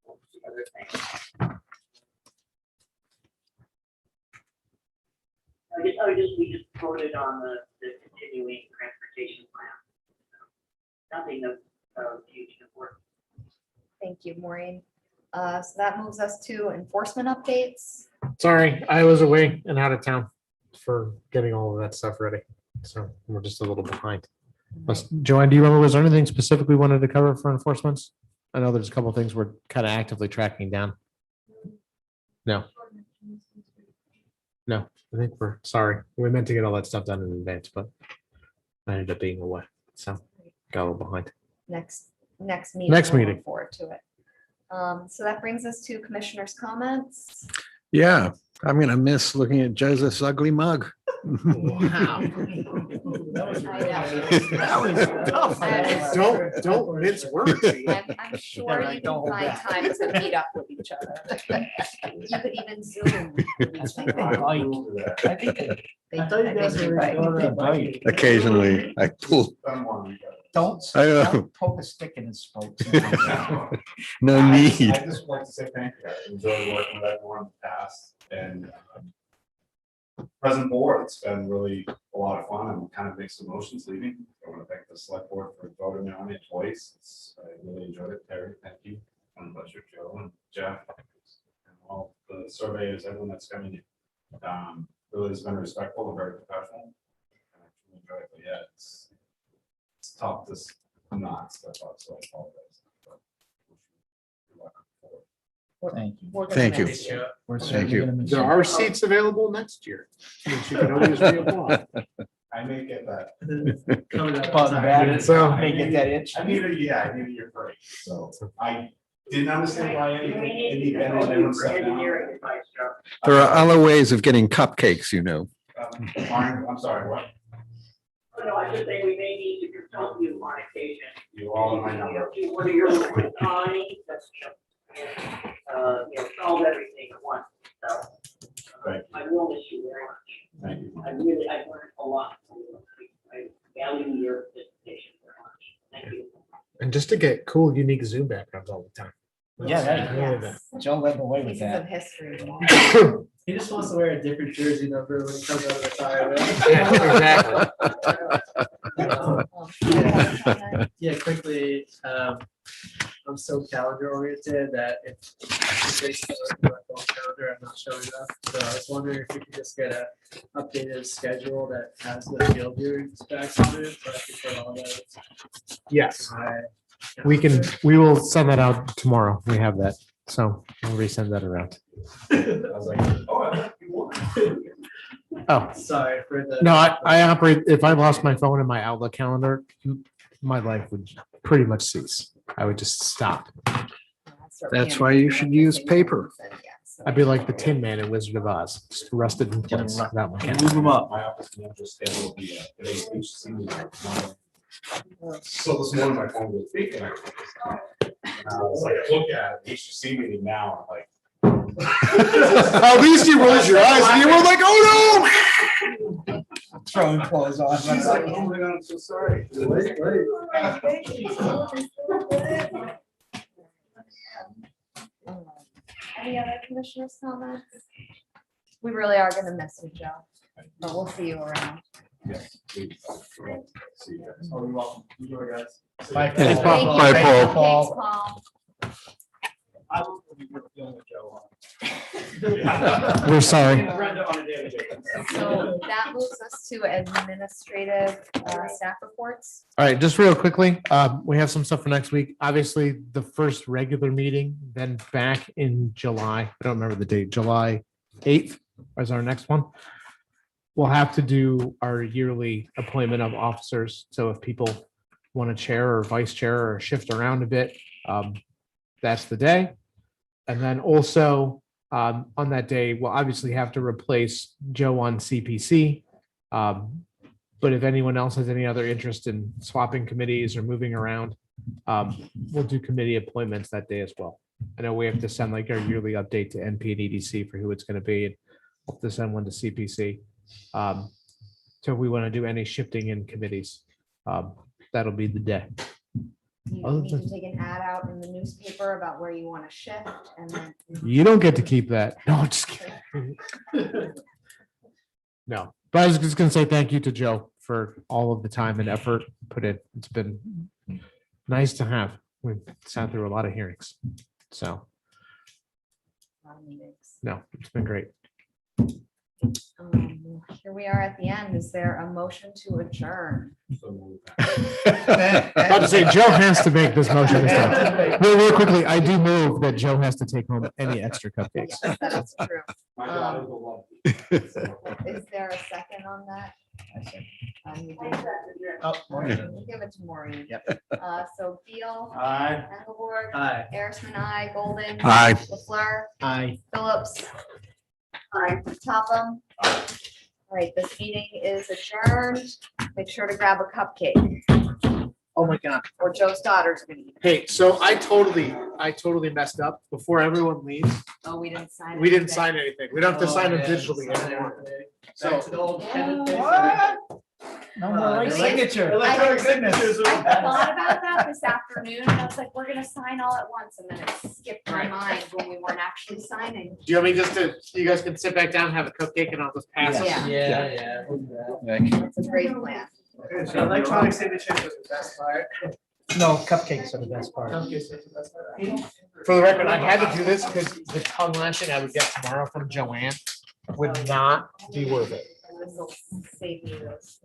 What's the other thing? We just voted on the continuing transportation plan. Nothing of huge importance. thank you, Maureen. So that moves us to enforcement updates. Sorry, I was away and out of town for getting all of that stuff ready. So we're just a little behind. Joanne, do you remember, was there anything specifically wanted to cover for enforcements? I know there's a couple of things we're kind of actively tracking down. No. No, I think we're sorry. We meant to get all that stuff done in advance, but I ended up being away. So got a little behind. Next meeting. Next we'll meeting. look forward to it. So that brings us to commissioners' comments. Yeah, I'm gonna miss looking at Joseph's ugly mug. I know. Don't mince words. I'm sure you can find time to meet up with each other. You could even Zoom. I thought you guys were on that bike. Occasionally, I pull. Don't I know. don't poke a stick in his spokes. No I need. just want to say thank you. I enjoyed working with everyone in the past and present board. It's been really a lot of fun and kind of mixed emotions leaving. I want to thank the select board for voting me on it twice. I really enjoyed it. Terry, thank you. And pleasure, Joe and Jeff and all the surveyors, everyone that's coming in. Really has been respectful and very professional. And I really enjoyed it. But yeah, it's tough to not step up, so I apologize. Thank you. We're gonna Thank you. miss you. We're Thank certainly you. gonna miss There you. are seats available next year. which you can always reapply. I may get that. Coming up. Bug bag, So- may get that itch. I need a, yeah, I need a year break, so I didn't understand why anything independent never sat down. Engineering advice, Joe. There are other ways of getting cupcakes, you know. I'm sorry, what? No, I just say we may need to consult you on occasion. You all in my number. What are your time, that's, solve everything at once, so. Right. I will miss you very much. Thank you. I've learned a lot. I value your participation very much. Thank you. And just to get cool, unique Zoom backgrounds all the time. Yeah, that- Yes. Joe led the way with Pieces of that. history. He just wants to wear a different jersey number when he comes out of the fire. Yeah, exactly. Yeah, quickly, I'm so calendar oriented that if they start my phone calendar, I'm not showing up. So I was wondering if we could just get a updated schedule that has the field viewing specs on it, so I can put all those. Yes, my we will send that out tomorrow. We have that. So we'll resend that around. I was like, oh, you won. Oh, Sorry for the. no, I operate, if I lost my phone and my Outlook calendar, my life would pretty much cease. I would just stop. That's why you should use paper. I'd be like the Tin Man in Wizard of Oz, just rusted in place. That one. Move them up. My office manager scheduled the today's HC meeting. So this morning my phone was speaking. And I was like, I look at it, HC meeting now, I'm like. At least you rolled your eyes and you were like, oh no. Throwing clothes on. She's like, oh my God, I'm so sorry. Any other commissioners' comments? We really are gonna miss you, Joe, but we'll see you around. Yes, please. See you guys. Oh, you're welcome. Enjoy, guys. Bye, Thank you. Paul. Bye, Thanks, Paul. Paul. I will be dealing with Joe. We're sorry. Brenda on a daily basis. So that moves us to administrative staff reports. All right, just real quickly, we have some stuff for next week. Obviously, the first regular meeting, then back in July. I don't remember the date, July 8th is our next one. We'll have to do our yearly appointment of officers. So if people want a chair or vice chair or shift around a bit, that's the day. And then also on that day, we'll obviously have to replace Joe on CPC. But if anyone else has any other interest in swapping committees or moving around, we'll do committee appointments that day as well. I know we have to send like our yearly update to NP and EDC for who it's going to be, and we'll have to send one to CPC. So if we want to do any shifting in committees, that'll be the day. You need to take an ad out in the newspaper about where you want to shift and then. You don't get to keep that. No, I'm just kidding. No, but I was just gonna say thank you to Joe for all of the time and effort put in. It's been nice to have. We've sat through a lot of hearings. So, no, it's been great. Here we are at the end. Is there a motion to adjourn? About to say, Joe has to make this motion this time. Real quickly, I do move that Joe has to take home any extra cupcakes. Yes, that is true. My daughter will love it. Is there a second on that? You do. Oh, We'll give it to Maureen. Yep. So Beal. Aye. Engelborg. Aye. Arisman, aye. Golden. Aye. LaFleur. Aye. Phillips. Aye. Topham. All right, this meeting is adjourned. Make sure to grab a cupcake, Oh, my God. or Joe's daughter's gonna eat. Hey, so I totally messed up. Before everyone leaves, Oh, we didn't sign. we didn't anything. sign anything. We don't have to sign them Oh, yeah, digitally sign anymore. everything. So- Back to the old pen and paper. What? No more right signature. Electronic signatures. I thought about that this afternoon, and I was like, we're gonna sign all at once, and then it skipped my mind when we weren't actually signing. Do you want me just to, you guys can sit back down, have a cupcake, and I'll just pass it? Yeah. Yeah. Thank you. It's a great plan. So electronic signatures was the best part. No, cupcakes are the best part. Cupcakes was the best part. For the record, I had to do this because the tongue lashing I would get tomorrow from Joanne would not be worth it. This will save you this.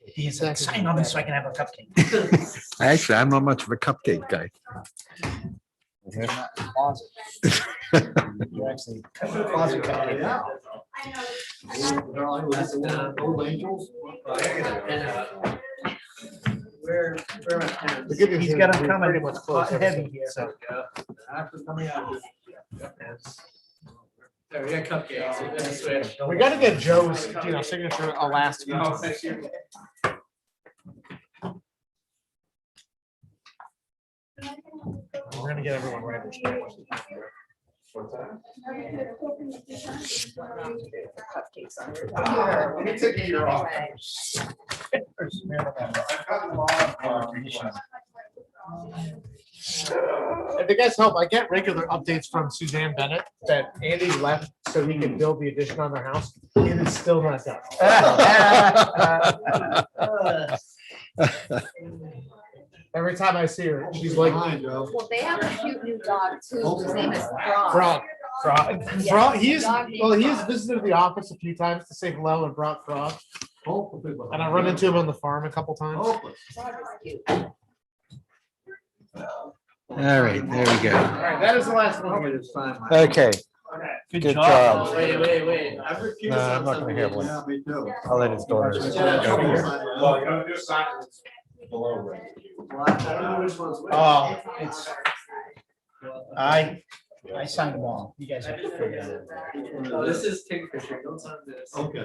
He said, sign on this so I can have a cupcake. Actually, I'm not much of a cupcake guy. You're actually closet cupcake now. He's got them coming hot and heavy here. So. There, we got cupcakes. We're gonna switch. We gotta get Joe's, signature a last. We're gonna get everyone right. Let me take a year off. If you guys help, I get regular updates from Suzanne Bennett that Andy left so he could build the addition on their house. It is still not done. Every time I see her, she's like, Well, they have a cute new dog too. His name is Frog. Frog. Frog. Yeah, Frog. the He's dog named well, he's Frog. visited the office a few times to say hello and brought Frog. And I run into him on the farm a couple times. Frog is cute. All right, there we go. All right, that is the last one. Okay, Good good job. job. Wait. I've refused No, on I'm not gonna have one. Yeah, me too. I'll let his daughter. Well, you know, just sign it below. Right? Oh, it's. I signed them all. You guys have to figure it out. Oh, this is Kingfisher. Don't sign this. Okay.